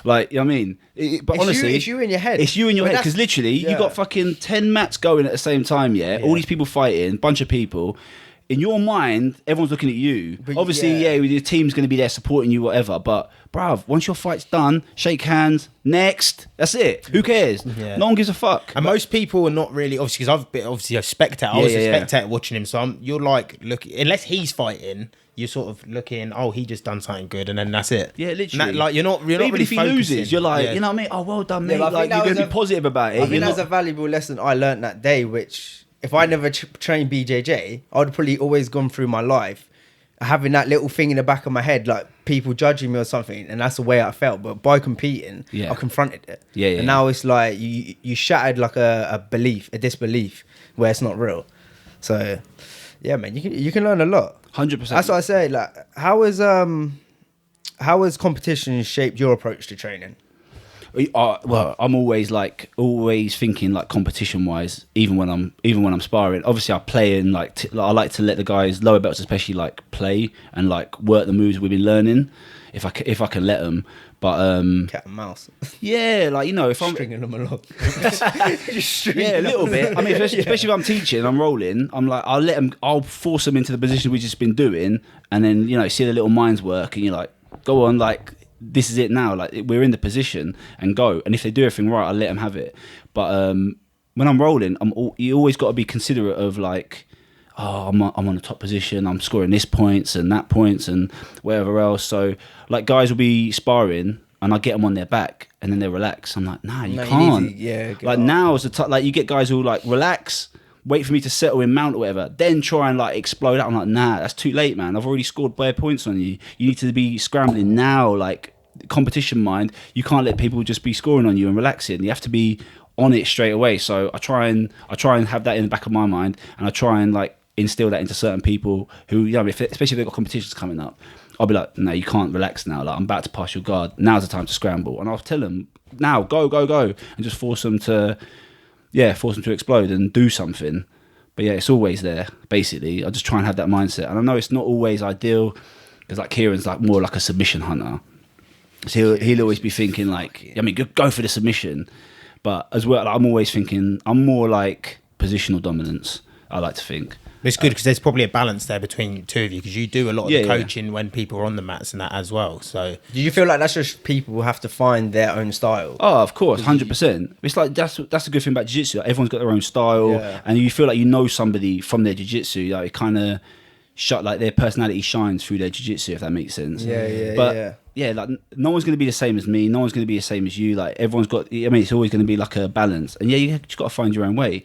Like, you know what I mean? But It's honestly, it's you in your head. It's you in your But head that's- because literally you yeah. got fucking 10 mats going at the same time. Yeah, all these people fighting, bunch of people. In your mind, everyone's looking at you. But Obviously, yeah. your team's going to be there supporting you, whatever. But, bruv, once your fight's done, shake hands. Next, that's it. Who cares? Yeah. No one gives a fuck. And most people are not really obviously because I've been obviously a spectator. I was a spectator watching him, so you're like looking unless he's fighting. You're sort of looking, oh, he just done something good, and then that's it. Yeah, literally. And that, like you're not But even really if he focusing. loses, you're like, Yeah. you know what I mean? Oh, well done, Yeah, mate. but I Like, think you're that going to was be positive about it. I You're think that's not- a valuable lesson I learned that day. Which if I never trained BJJ, I would probably always gone through my life having that little thing in the back of my head, like people judging me or something, and that's the way I felt. But by competing, Yeah. I confronted it. Yeah. And now it's like you shattered like a disbelief where it's not real. So yeah, man, you can learn a lot. 100%. That's what I say. Like, how has competition shaped your approach to training? Well, I'm always thinking like competition wise, even when I'm sparring. Obviously, I play and I like to let the guys lower belts especially like play and like work the moves we've been learning, if I can let them. But Cat and mouse. yeah, like if I'm Stringing them along. yeah, a little bit. I mean, especially if I'm teaching, I'm rolling. I'm like, I'll force them into the position we've just been doing, and then see the little minds work, and you're like, go on, like this is it now. Like we're in the position and go. And if they do everything right, I'll let them have it. But when I'm rolling, you always got to be considerate of like, oh, I'm on the top position, I'm scoring this points and that points and whatever else. So like guys will be sparring and I get them on their back and then they relax. I'm like, nah, you can't. Like now is the time, like you get guys who like relax, wait for me to settle in mount or whatever, then try and like explode out. I'm like, nah, that's too late, man. I've already scored bare points on you. You need to be scrambling now, like competition mind. You can't let people just be scoring on you and relaxing. You have to be on it straight away. So I try and have that in the back of my mind, and I try and like instill that into certain people who, you know, especially if they've got competitions coming up. I'll be like, no, you can't relax now. Like I'm about to pass your guard. Now's the time to scramble. And I'll tell them now, go, and just force them to explode and do something. But yeah, it's always there. Basically, I just try and have that mindset. And I know it's not always ideal because like Kieran's like more like a submission hunter. So he'll always be thinking like, I mean, go for the submission. But as well, like, I'm always thinking I'm more like positional dominance. I like to think. It's good because there's probably a balance there between the two of you because you do a lot of the coaching when people are on the mats and that as well. So do you feel like that's just people have to find their own style? Oh, of course, 100%. It's like that's the good thing about jiu-jitsu. Like, everyone's got their own style, and you feel like you know somebody from their jiu-jitsu. Like it kind of like their personality shines through their jiu-jitsu, if that makes sense. Yeah, like no one's going to be the same as me. No one's going to be the same as you. Like everyone's got. I mean, it's always going to be like a balance, and you just got to find your own way.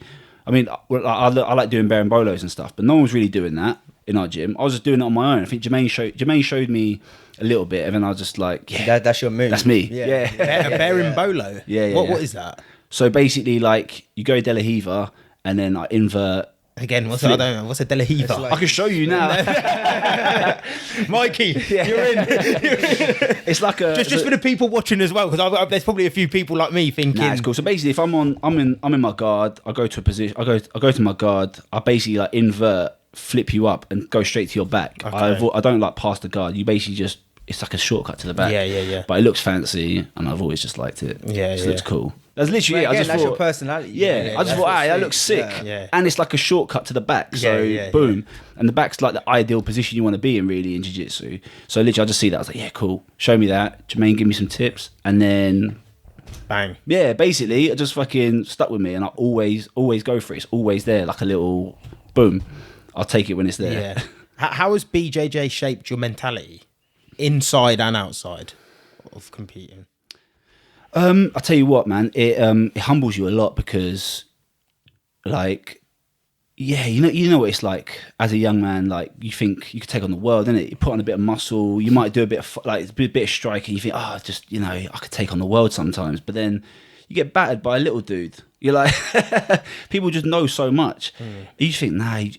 I mean, I like doing berimbolos and stuff, but no one was really doing that in our gym. I was just doing it on my own. I think Jermaine showed me a little bit, and then I was just like, yeah, that's your move. That's me. Yeah. Berimbolo. Yeah. What is that? So basically, like you go De La Riva, and then I invert. Again, what's I don't know. What's a De La Riva? Like, I can show you now. Mikey, you're in. It's like a just for the people watching as well, because there's probably a few people like me thinking. Nah, it's cool. So basically, if I'm in my guard, I go to a position. I go to my guard. I basically like invert, flip you up, and go straight to your back. Okay. I don't like pass the guard. You basically just it's like a shortcut to the back. Yeah. But it looks fancy, and I've always just liked it. It looks cool. That's literally it. I just that's thought, your personality. Yeah, I just thought, that looks sick. Yeah. And it's like a shortcut to the back. So, boom. And the back's like the ideal position you want to be in, really, in jiu-jitsu. So, literally, I just see that. I was like, yeah, cool. Show me that. Jermaine, give me some tips. And then... bang. Yeah, basically, it just fucking stuck with me. And I always go for it. It's always there, like a little boom. I'll take it when it's there. Yeah. How has BJJ shaped your mentality? Inside and outside of competing? I'll tell you what, man, it humbles you a lot because, like, yeah, you know what it's like as a young man. Like, you think you could take on the world, innit? You put on a bit of muscle, you might do a bit of a bit of striking. You think, just I could take on the world sometimes. But then you get battered by a little dude. You're like, people just know so much. You think, nah, it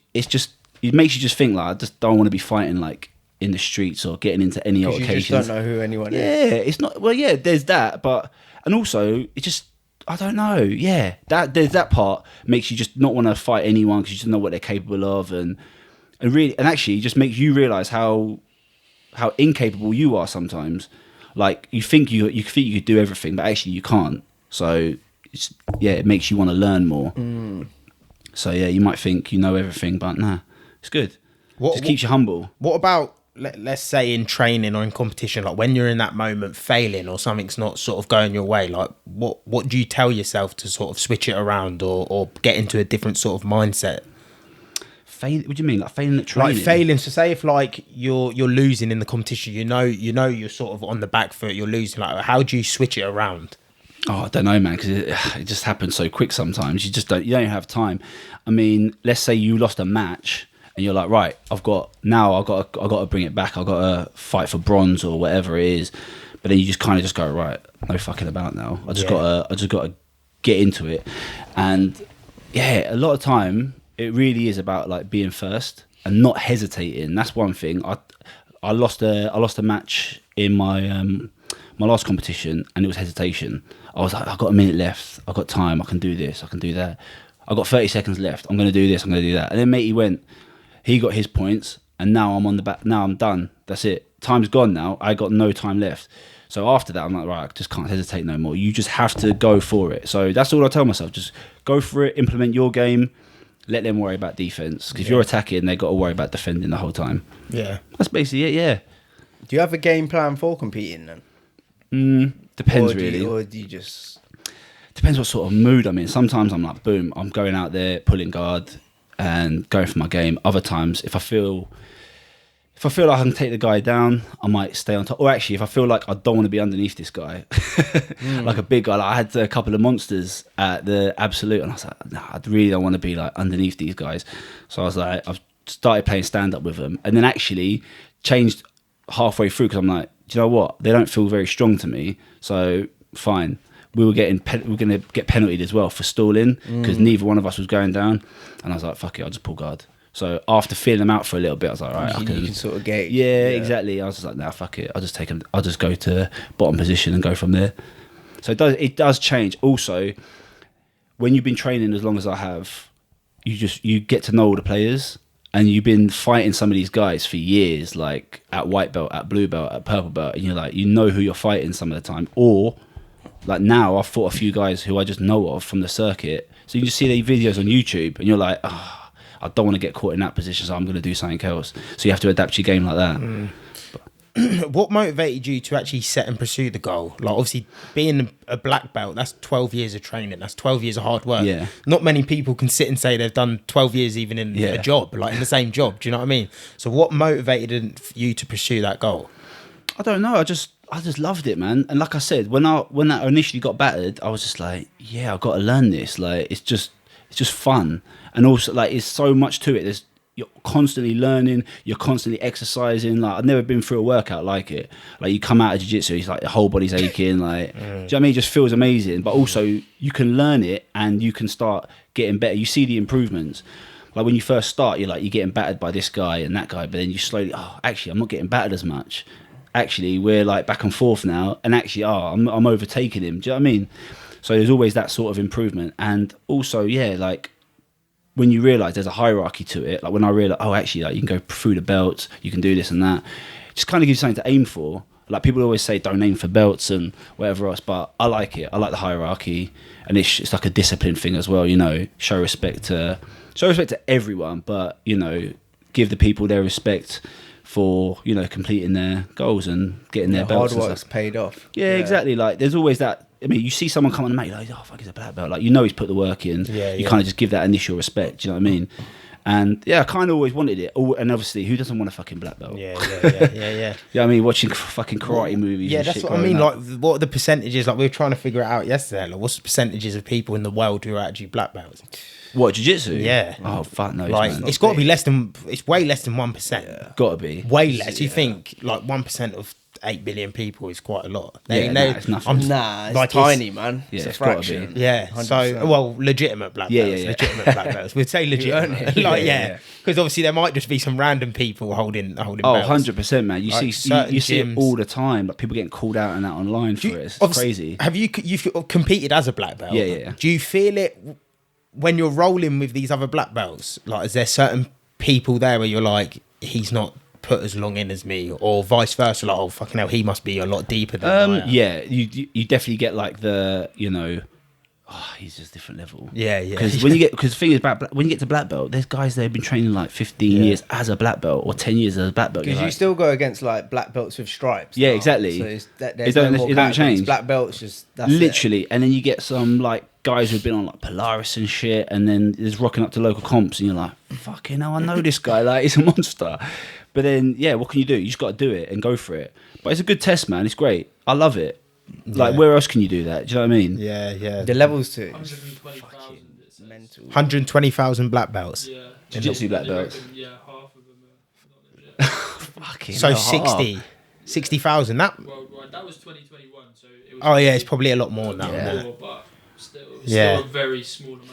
makes you just think like, I just don't want to be fighting like in the streets or getting into any altercations. You just don't know who anyone is. Yeah, it's not. Well, yeah, there's that, and also it just, I don't know. Yeah, there's that part makes you just not want to fight anyone because you just know what they're capable of, and actually just makes you realize how incapable you are sometimes. Like you think you could do everything, but actually you can't. So it makes you want to learn more. So yeah, you might think you know everything, but nah, it's good. Just keeps you humble. What about, let's say, in training or in competition, like when you're in that moment failing or something's not sort of going your way, like what do you tell yourself to sort of switch it around or get into a different sort of mindset? What do you mean, like failing at training? Like failing. So say if like you're losing in the competition, you know you're sort of on the back foot, you're losing. Like how do you switch it around? Oh, I don't know, man, because it just happens so quick sometimes. You don't have time. I mean, let's say you lost a match. And you're like, right, I've got to bring it back. I've got to fight for bronze or whatever it is. But then you just kind of just go, right, no fucking about now. I just got to get into it. And yeah, a lot of time it really is about like being first and not hesitating. That's one thing. I lost a match in my my last competition, and it was hesitation. I was like, I've got a minute left. I've got time. I can do this. I can do that. I've got 30 seconds left. I'm going to do this. I'm going to do that. And then matey went. He got his points, and now I'm on the back. Now I'm done. That's it. Time's gone now. I got no time left. So after that, I'm like, right, I just can't hesitate no more. You just have to go for it. So that's all I tell myself. Just go for it. Implement your game. Let them worry about defense. Because if you're attacking, they've got to worry about defending the whole time. Yeah. That's basically it, yeah. Do you have a game plan for competing then? Depends, really. Or do you just... Depends what sort of mood I'm in. Sometimes I'm like, boom, I'm going out there, pulling guard. and going for my game. Other times, if I feel like I can take the guy down, I might stay on top. Or actually, if I feel like I don't want to be underneath this guy, like a big guy, like I had a couple of monsters at the Absolute, and I was like, nah, I really don't want to be like underneath these guys. So I was like, I've started playing stand up with them, and then actually changed halfway through because I'm like, do you know what? They don't feel very strong to me, so fine. We were going to get penaltied as well for stalling because neither one of us was going down, and I was like, fuck it, I'll just pull guard. So after feeling them out for a little bit, I was like, right, you can sort of gauge. Yeah, exactly. I was just like, nah, fuck it. I'll just take them. I'll just go to bottom position and go from there. So it does change. Also, when you've been training as long as I have, you get to know all the players, and you've been fighting some of these guys for years, like at white belt, at blue belt, at purple belt, and you're like, you know who you're fighting some of the time. Or like now, I've fought a few guys who I just know of from the circuit. So you just see their videos on YouTube, and you're like, I don't want to get caught in that position, so I'm going to do something else. So you have to adapt your game like that. What motivated you to actually set and pursue the goal? Like, obviously, being a black belt, that's 12 years of training. That's 12 years of hard work. Yeah. Not many people can sit and say they've done 12 years even in a job, like in the same job. Do you know what I mean? So what motivated you to pursue that goal? I don't know. I just loved it, man. And like I said, when I initially got battered, I was just like, yeah, I've got to learn this. Like, it's just fun. And also, like, it's so much to it. You're constantly learning, you're constantly exercising. Like, I've never been through a workout like it. Like, you come out of jiu-jitsu, it's like the whole body's aching. Like, do you know what I mean? It just feels amazing. But also, you can learn it and you can start getting better. You see the improvements. Like, when you first start, you're getting battered by this guy and that guy. But then you slowly, actually, I'm not getting battered as much. Actually, we're like back and forth now. And actually, I'm overtaking him. Do you know what I mean? So there's always that sort of improvement. And also, yeah, like, when you realise there's a hierarchy to it, like when I realised, actually, like, you can go through the belts, you can do this and that, it just kind of gives you something to aim for. Like, people always say don't aim for belts and whatever else, but I like it. I like the hierarchy, and it's like a discipline thing as well, you know, show respect to everyone, but, you know, give the people their respect for, you know, completing their goals and getting their belts. Hard work's paid off. Yeah, exactly. Like, there's always that. I mean, you see someone come on the mat, you're like, fuck, he's a black belt. Like, you know he's put the work in. You kind of just give that initial respect, do you know what I mean? And yeah, I kind of always wanted it. And obviously, who doesn't want a fucking black belt? Yeah. You know what I mean? Watching fucking karate movies. Yeah, and that's shit what I mean. up. Like, what are the percentages? Like, we were trying to figure it out yesterday. Like, what's the percentages of people in the world who are actually black belts? What, jiu-jitsu? Yeah. Oh, fuck no. Like, it's got to be less than. It's way less than 1%. Got to be. Way less. You think like 1% of 8 billion people is quite a lot. It's nothing. It's tiny, man. Yeah, it's a it's gotta fraction. be. Yeah. 100%. So, well, legitimate black belts. Yeah. Legitimate black belts. We'd say legitimate. Like, Yeah. because obviously there might just be some random people holding belts. 100%, man. You Like, see certain you see it gyms. all the time. Like, people getting called out and that online for it. It's crazy. Have you've competed as a black belt? Yeah. Do you feel it when you're rolling with these other black belts? Like, is there certain people there where you're like, he's not put as long in as me, or vice versa? Like, oh fucking hell, he must be a lot deeper than I am. Yeah, you definitely get like the, you know, he's just a different level. Yeah. Because the thing is about when you get to black belt, there's guys that have been training like 15 years as a black belt or 10 years as a black belt. Because you still go against like black belts with stripes. Yeah, now. exactly. So It there's don't- no more it don't categories. change. Black belts just that's literally, and then you get some like guys who've been on like Polaris and shit, and then there's rocking up to local comps, and you're like, fucking hell, I know this guy, like, he's a monster. But then, yeah, what can you do? You just got to do it and go for it. But it's a good test, man. It's great. I love it. Like, where else can you do that? Do you know what I mean? Yeah. The levels to it. 120,000. It says. Mental. 120,000 black belts. Yeah. Jiu-jitsu black They belts. reckon, yeah, half of them are not legit. Fucking So hell. 60,000. That. Worldwide. That was 2021. So it was. Oh yeah, it's probably a lot more now. Yeah. Yeah. More, but still, Yeah. still a very small amount.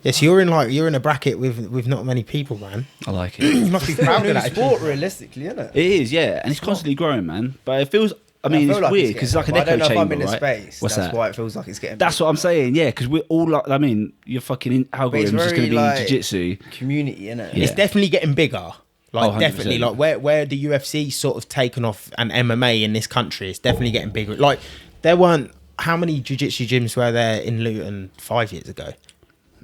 Yeah, so you're in a bracket with not many people, man. I like You it. must be Still a proud of new that. sport, realistically, isn't it? It is, yeah. And it's constantly growing, man. But it feels, I mean, feel it's like weird because it's like an I echo don't know chamber, if I'm in a right? space. What's That's that? why it feels like it's getting. That's what I'm saying, yeah, because we're all like, I mean, your fucking algorithm's just going to very, be like, jiu-jitsu. community, innit? Yeah. It's definitely getting bigger. Like, 100%. definitely, like where the UFC sort of taken off and MMA in this country, it's definitely getting bigger. Like, there weren't, how many jiu-jitsu gyms were there in Luton 5 years ago?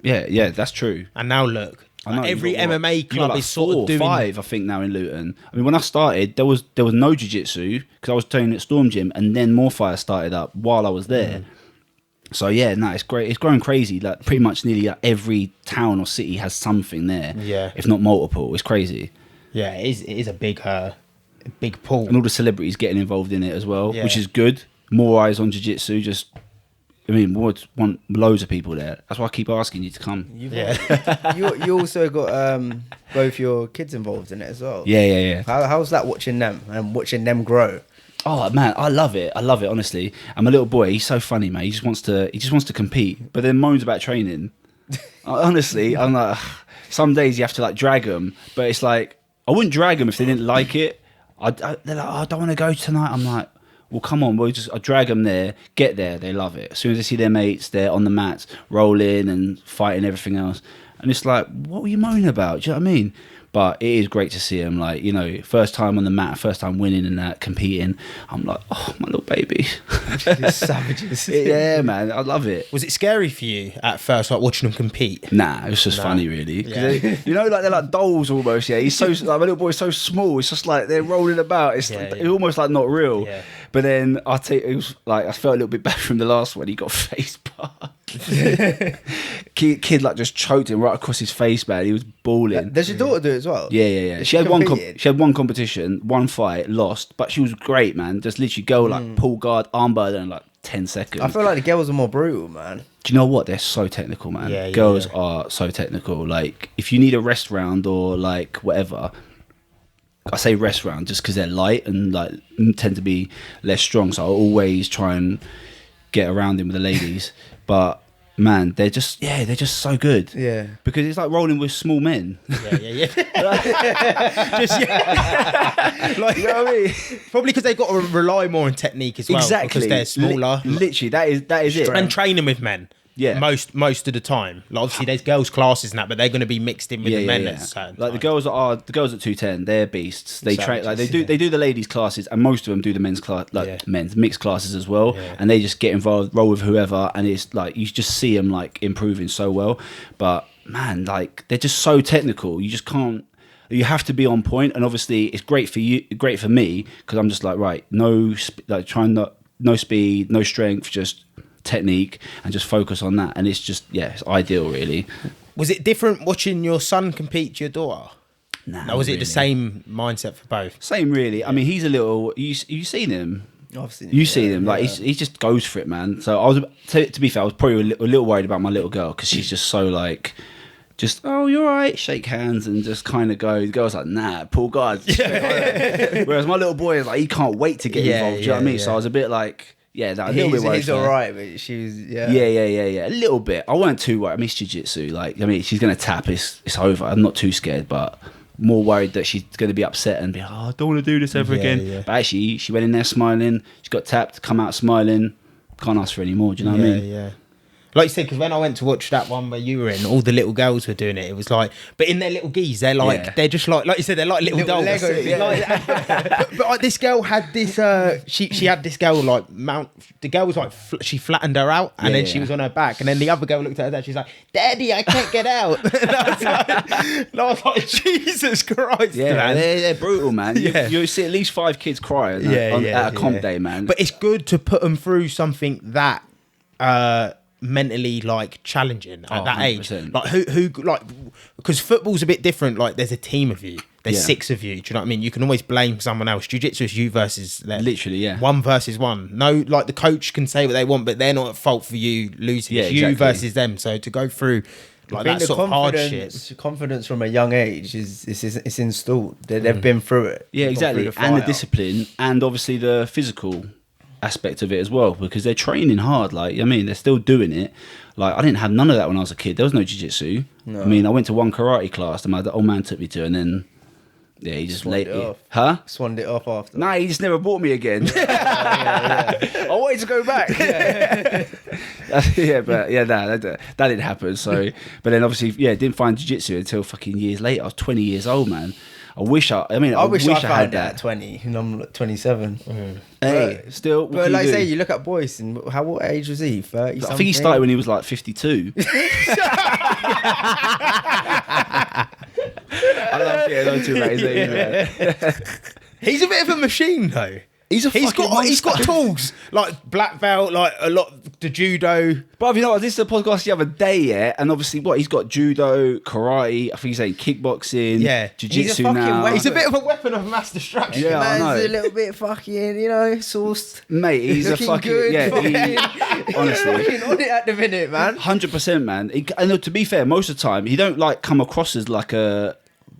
Yeah, that's true. And now look, I know, like, every you've got, MMA you've got club like is sort 4 of doing 5, I think, now in Luton. I mean, when I started, there was no jiu-jitsu because I was training at Storm Gym, and then Morfire started up while I was there. So yeah, no, it's great. It's growing crazy. Like pretty much nearly like every town or city has something there. Yeah. If not multiple, it's crazy. Yeah, it is a big pool. And all the celebrities getting involved in it as well, Yeah. which is good. More eyes on jiu-jitsu. Want loads of people there. That's why I keep asking you to come. You also got both your kids involved in it as well. Yeah. How's that watching them and watching them grow? Oh man, I love it. Honestly. And my little boy, he's so funny, mate. He just wants to compete, but then moans about training. Honestly, I'm like, some days you have to like drag them, but it's like I wouldn't drag them if they didn't like it. They're like, oh, I don't want to go tonight. I'm like, well, come on, I drag them there, get there, they love it. As soon as they see their mates, they're on the mats, rolling and fighting everything else. And it's like, what were you moaning about? Do you know what I mean? But it is great to see them, like, you know, first time on the mat, first time winning and that, competing. I'm like, oh, my little baby. Savages. Yeah, man, I love it. Was it scary for you at first, like watching them compete? Nah, it was just funny, really. 'Cause you know, like they're like dolls almost. Yeah, he's so like my little boy's so small. It's just like they're rolling about. It's almost like not real. Yeah. But then it was like I felt a little bit bad from the last one. He got face palmed. Kid like just choked him right across his face, man. He was bawling. Does your daughter do it as well? Yeah. She had one competition, one fight, lost, but she was great, man. Just literally go like pull guard, armbar in like 10 seconds. I feel like the girls are more brutal, man. Do you know what? They're so technical, man. Yeah, Girls are so technical. Like, if you need a rest round or like whatever, I say rest round just because they're light and like tend to be less strong. So I always try and get around him with the ladies. But man, they're just so good. Yeah. Because it's like rolling with small men. Yeah. Like, You know what I mean? probably because they've got to rely more on technique as well. Exactly. Because they're smaller. Literally, that is it. And training with men. Yeah. Most of the time. Like, obviously, there's girls' classes and that, but they're going to be mixed in with the men at certain Like the times. girls at 210, they're beasts. They train like Savages, they do the ladies' classes, and most of them do the men's class, men's mixed classes as well. Yeah. And they just get involved, roll with whoever, and it's like you just see them like improving so well. But man, like they're just so technical. You just can't. You have to be on point, and obviously it's great for you, great for me because I'm just like no speed, no strength, just technique, and just focus on that. And it's just it's ideal, really. Was it different watching your son compete to your daughter? Nah, Or was it really. the same mindset for both? Same, really. I mean, he's a little. You seen him? I've seen You see him like he just goes for it, man. So I was to be fair, I was probably a little worried about my little girl because she's just so like. Just, oh, you're right, shake hands and just kind of go. The girl's like, nah, pull guard. Whereas my little boy is like, he can't wait to get involved. Do you know what I mean? So I was a bit like, a little bit worried. He's all right, but she was, Yeah. A little bit. I weren't too worried. I mean, it's jiu-jitsu. Like, I mean, she's going to tap. It's over. I'm not too scared, but more worried that she's going to be upset and be, I don't want to do this ever again. Yeah. But actually, she went in there smiling. She got tapped, come out smiling. Can't ask for any more. Do you know what I mean? Yeah. Like you said, because when I went to watch that one where you were in, all the little girls were doing it. It was like, but in their little geese, they're like, they're just like you said, they're like little dolls. Legos, but like, this girl had this, she had this girl like the girl was like, she flattened her out and then she was on her back. And then the other girl looked at her dad, she's like, Daddy, I can't get out. And I was like, Jesus Christ, man. They're brutal, man. Yeah. You see at least 5 kids crying at a comp day, man. But it's good to put them through something that, mentally like challenging at that 100%. Age, like who like, because football's a bit different. Like there's a team of you, there's 6 of you. Do you know what I mean? You can always blame someone else. Jiu-jitsu is you versus them. Literally, 1 versus 1. No, like the coach can say what they want, but they're not at fault for you losing. It's you versus them. So to go through like that sort of hardship, confidence from a young age is installed. They've been through it. Yeah, exactly, and the discipline, and obviously the physical aspect of it as well, because they're training hard. Like, I mean, they're still doing it. Like, I didn't have none of that when I was a kid. There was no jiu-jitsu. No. I mean, I went to one karate class that my old man took me to, and then he just laid it off. Huh? Swanned it off after. Nah, he just never brought me again. I wanted to go back. That didn't happen. So, but then obviously, didn't find jiu-jitsu until fucking years later. I was 20 years old, man. I wish I found that at 20 and I'm 27. Mm-hmm. Hey, still. But like I say, you look at Boyce and what age was he? 30 something? I think he started when he was like 52. I love getting onto that. He's a bit of a machine though. He's got tools like black belt, like a lot the judo. But you know what? This is a podcast the other day, yeah, and obviously he's got judo, karate. I think he's saying kickboxing, jiu-jitsu now. He's a bit of a weapon of mass destruction. Yeah, I know. Man's a little bit fucking, sauced. Mate, he's Looking a fucking good, honestly, looking on it at the minute, man. 100%, man. And to be fair, most of the time he don't like come across as like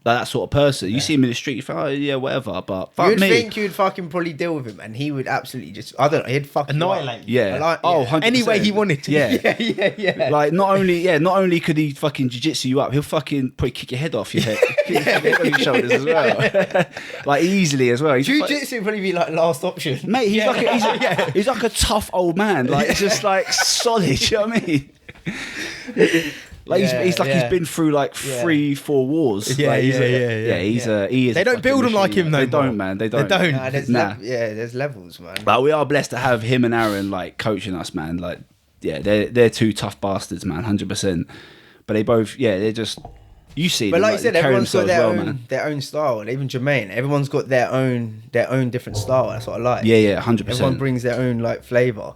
that sort of person. You see him in the street, you think, oh yeah, whatever. But fuck You'd me. think you'd fucking probably deal with him, and he would absolutely just, I don't know, he'd fucking annihilate. Yeah. Like, 100%. Any way he wanted to. Yeah. yeah. Like not only could he fucking jiu-jitsu you up, he'll fucking probably kick your head off your head, kick your head on your shoulders as well, like easily as well. Jiu-jitsu would probably be like last option, mate. He's like a tough old man, like just like solid. You know what I mean? Like he's been through like 3-4 wars. Yeah, like, he is. They don't build him like him, though. They don't, man. They don't. there's levels, man. But we are blessed to have him and Aaron like coaching us, man. Like, yeah, they're two tough bastards, man, 100%. But they both, they're just. You see, but them, like you said, everyone's got their own style. And even Jermaine, everyone's got their own different style. That's what I like. Yeah, 100%. Everyone brings their own like flavor.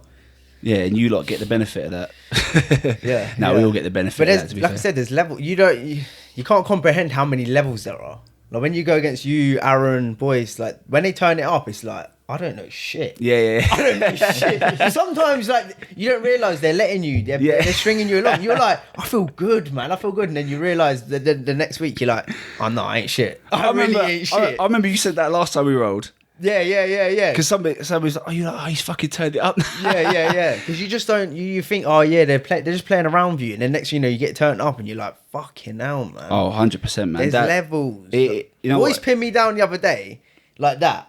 Yeah, and you lot get the benefit of that. Yeah. We all get the benefit but of that, to be like fair. I said, there's level. You can't comprehend how many levels there are. Like when you go against you, Aaron, boys, like when they turn it up, it's like, I don't know shit. Yeah. I don't know shit. Sometimes like you don't realise they're letting you, they're stringing you along. You're like, I feel good, man. I feel good. And then you realise that the next week you're like, oh no, I ain't shit. I really ain't shit. I remember you said that last time we rolled. Yeah. Because somebody's like, oh, you're like, oh, he's fucking turned it up. Yeah. Because you just don't. You think, oh yeah, they're just playing around with you, and then next you know you get turned up, and you're like, fucking hell, man. Oh, 100%, man. There's levels. You know Boys what? pinned me down the other day like that,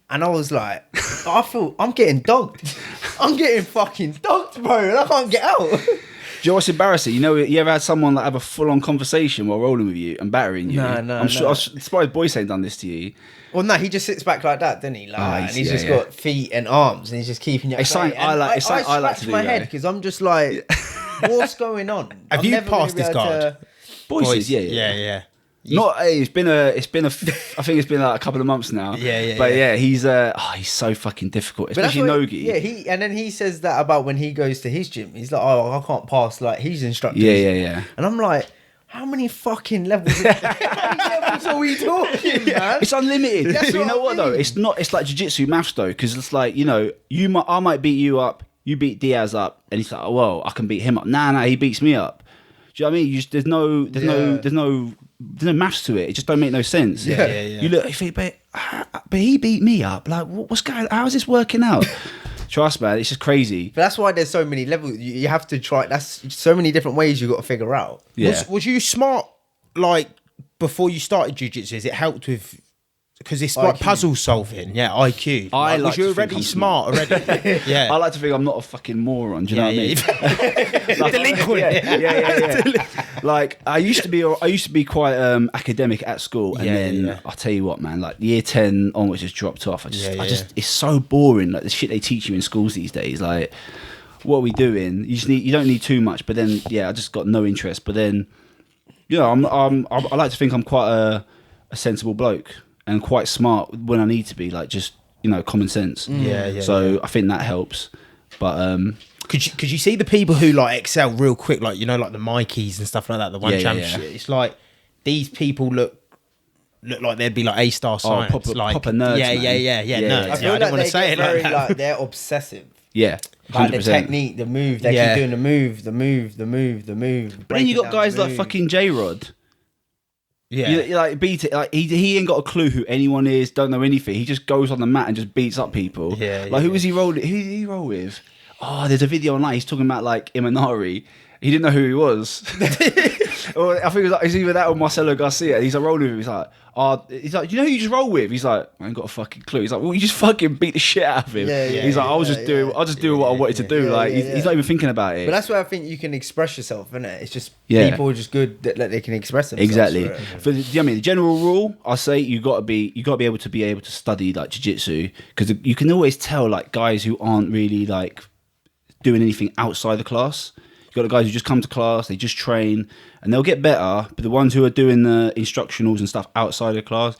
and I was like, I'm getting dogged. I'm getting fucking dogged, bro, and I can't get out. Do you know what's embarrassing? You know, you ever had someone like have a full-on conversation while rolling with you and battering you? No. I'm surprised Boyce ain't done this to you. Well, no, he just sits back like that, doesn't he? Like, and he's just yeah. got feet and arms, and he's just keeping you. It's something I like. It's something I like to do. My head because I'm just like, what's going on? Have you passed this card? Boyce, yeah. Not. It's been I think it's been like a couple of months now. Yeah. He's so fucking difficult, especially Nogi. Yeah, and then he says that about when he goes to his gym. He's like, oh, I can't pass like his instructors. Yeah. And I'm like, how many fucking levels? How many levels are we talking, man? It's unlimited. That's But you know what though? It's not. It's like jiu-jitsu maths though, because it's like, you know, I might beat you up, you beat Diaz up, and it's like, oh well, I can beat him up. Nah, he beats me up. Do you know what I mean? There's no maths to it. It just don't make no sense. Yeah. You look, you think, but he beat me up. Like, what's going? How is this working out? Trust, man, it's just crazy. But that's why there's so many levels. You have to try. That's so many different ways you got to figure out. Yeah. Was you smart like before you started jiu-jitsu? Has it helped with? Because it's like IQ. puzzle solving, IQ. I was like you to think already I'm smart already? Yeah. I like to think I'm not a fucking moron. Do you know what I mean? Like, Delinquent. Yeah. Like I used to be quite academic at school, and then I'll tell you what, man. Like year 10 onwards just dropped off. I just it's so boring. Like the shit they teach you in schools these days. Like what are we doing? You don't need too much, but then I just got no interest. But then I like to think I'm quite a sensible bloke and quite smart when I need to be. Like just common sense. So I think that helps. But could you see the people who like excel real quick, like like the Mikeys and stuff like that, the one championship? It's like these people look like they'd be like A-star science, proper nerds. Nerds. I feel don't want to say it like that. Like they're obsessive. Yeah, 100%. Like the technique, the move, they keep doing the move. But then you got guys like fucking J-Rod. Yeah, you like beat it. Like he ain't got a clue who anyone is. Don't know anything. He just goes on the mat and just beats up people. Who was he rolling? Who did he roll with? Oh, there's a video online. He's talking about like Imanari. He didn't know who he was. Or I think it was either that or Marcelo Garcia. He's like rolling with him. He's like, you know who you just roll with? He's like, I ain't got a fucking clue. He's like, well, you just fucking beat the shit out of him. He's like, I'll just do what I wanted to do. Like he's not even thinking about it. But that's where I think you can express yourself, isn't it? It's just people are just good that they can express themselves. Exactly. For the general rule, I say you got to be able to study like jiu-jitsu, because you can always tell like guys who aren't really like doing anything outside the class. You've got the guys who just come to class, they just train, and they'll get better. But the ones who are doing the instructionals and stuff outside of class,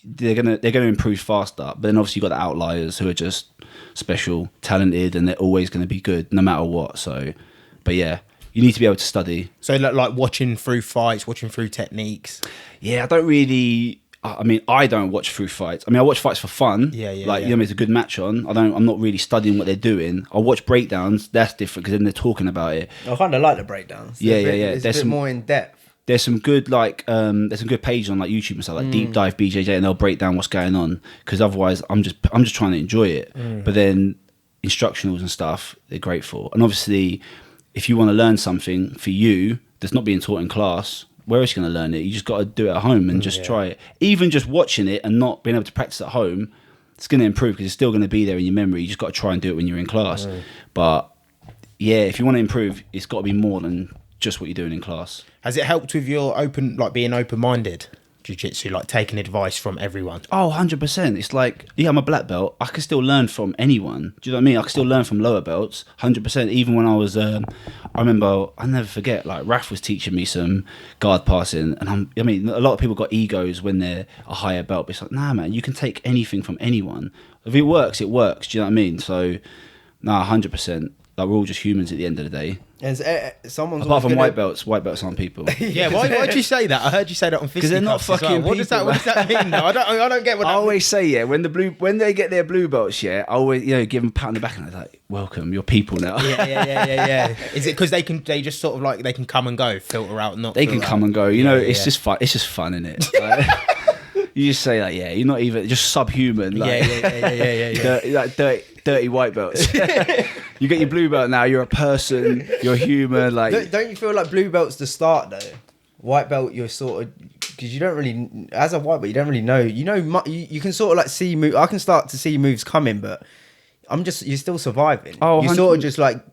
they're gonna improve faster. But then obviously you got the outliers who are just special, talented, and they're always going to be good no matter what. So, but yeah, you need to be able to study. So like watching through fights, watching through techniques. Yeah, I don't really. I mean, I don't watch through fights. I mean, I watch fights for fun. Yeah. You know, it's a good match on. I'm not really studying what they're doing. I watch breakdowns. That's different because then they're talking about it. I kind of like the breakdowns. Yeah. It's a bit more in depth. There's some good there's some good pages on like YouTube and stuff like Deep Dive BJJ, and they'll break down what's going on. Because otherwise, I'm just trying to enjoy it. But then instructionals and stuff, they're great for. And obviously, if you want to learn something for you that's not being taught in class, where else are you going to learn it? You just got to do it at home and just try it. Even just watching it and not being able to practice at home, it's going to improve because it's still going to be there in your memory. You just got to try and do it when you're in class. But yeah, if you want to improve, it's got to be more than just what you're doing in class. Has it helped with your being open-minded jiu-jitsu, like taking advice from everyone? Oh, 100%. It's like, yeah, I'm a black belt. I can still learn from anyone. Do you know what I mean? I can still learn from lower belts, 100%. Even when I was, I remember, I'll never forget, like, Raf was teaching me some guard passing. And I mean, a lot of people got egos when they're a higher belt. But it's like, nah, man, you can take anything from anyone. If it works, it works. Do you know what I mean? So, nah, 100%. Like, we're all just humans at the end of the day. Apart from white belts aren't people. Yeah, why'd you say that? I heard you say that on because they're not fucking people. What does that mean? No, I don't get what I that always say, yeah, when they get their blue belts, yeah, I always, you know, give them a pat on the back and I'm like, welcome, you're people now. Yeah. Is it because they just sort of like they can come and go, filter out, not they can come and go. You know, it's just fun. It's just fun, isn't it? Like, you just say like, yeah, you're not even just subhuman. Like, yeah. Dirty white belts. You get your blue belt now. You're a person. You're human. Like, don't you feel like blue belt's the start though? White belt, you're sort of because you don't really, as a white belt, you don't really know. You know, you can sort of like see move. I can start to see moves coming, but you're still surviving. Oh, you're sort of just like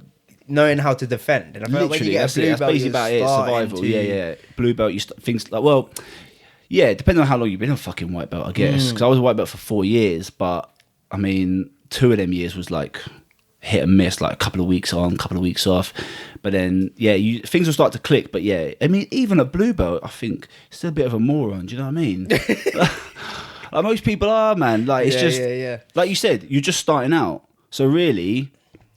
knowing how to defend. And I feel like when you get a blue belt, that's basically about it. Survival. Yeah. Blue belt. Things like, well, yeah, depending on how long you've been a fucking white belt, I guess. Because I was a white belt for 4 years, but I mean, 2 of them years was like hit and miss, like a couple of weeks on, a couple of weeks off. But then, yeah, things will start to click. But yeah, I mean, even a blue belt, I think, still a bit of a moron. Do you know what I mean? Like most people are, man. Like it's just like you said, you're just starting out. So really,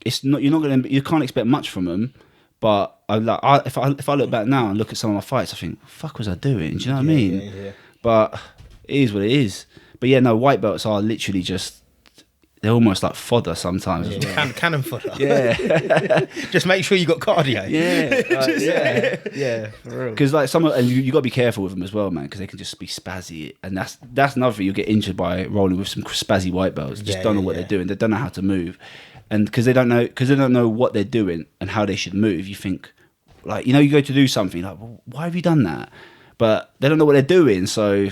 it's not. You can't expect much from them. But if I look back now and look at some of my fights, I think, what the fuck was I doing? Do you know what I mean? Yeah. But it is what it is. But yeah, no, white belts are literally just. They're almost like fodder sometimes. Yeah, cannon fodder. Yeah. Just make sure you got cardio. Yeah. Yeah, for real. Because like and you got to be careful with them as well, man, because they can just be spazzy. And that's another thing. You'll get injured by rolling with some spazzy white belts. Just don't know what they're doing. They don't know how to move. And because they don't know what they're doing and how they should move, you think, like, you know, you go to do something, like, well, why have you done that? But they don't know what they're doing, so...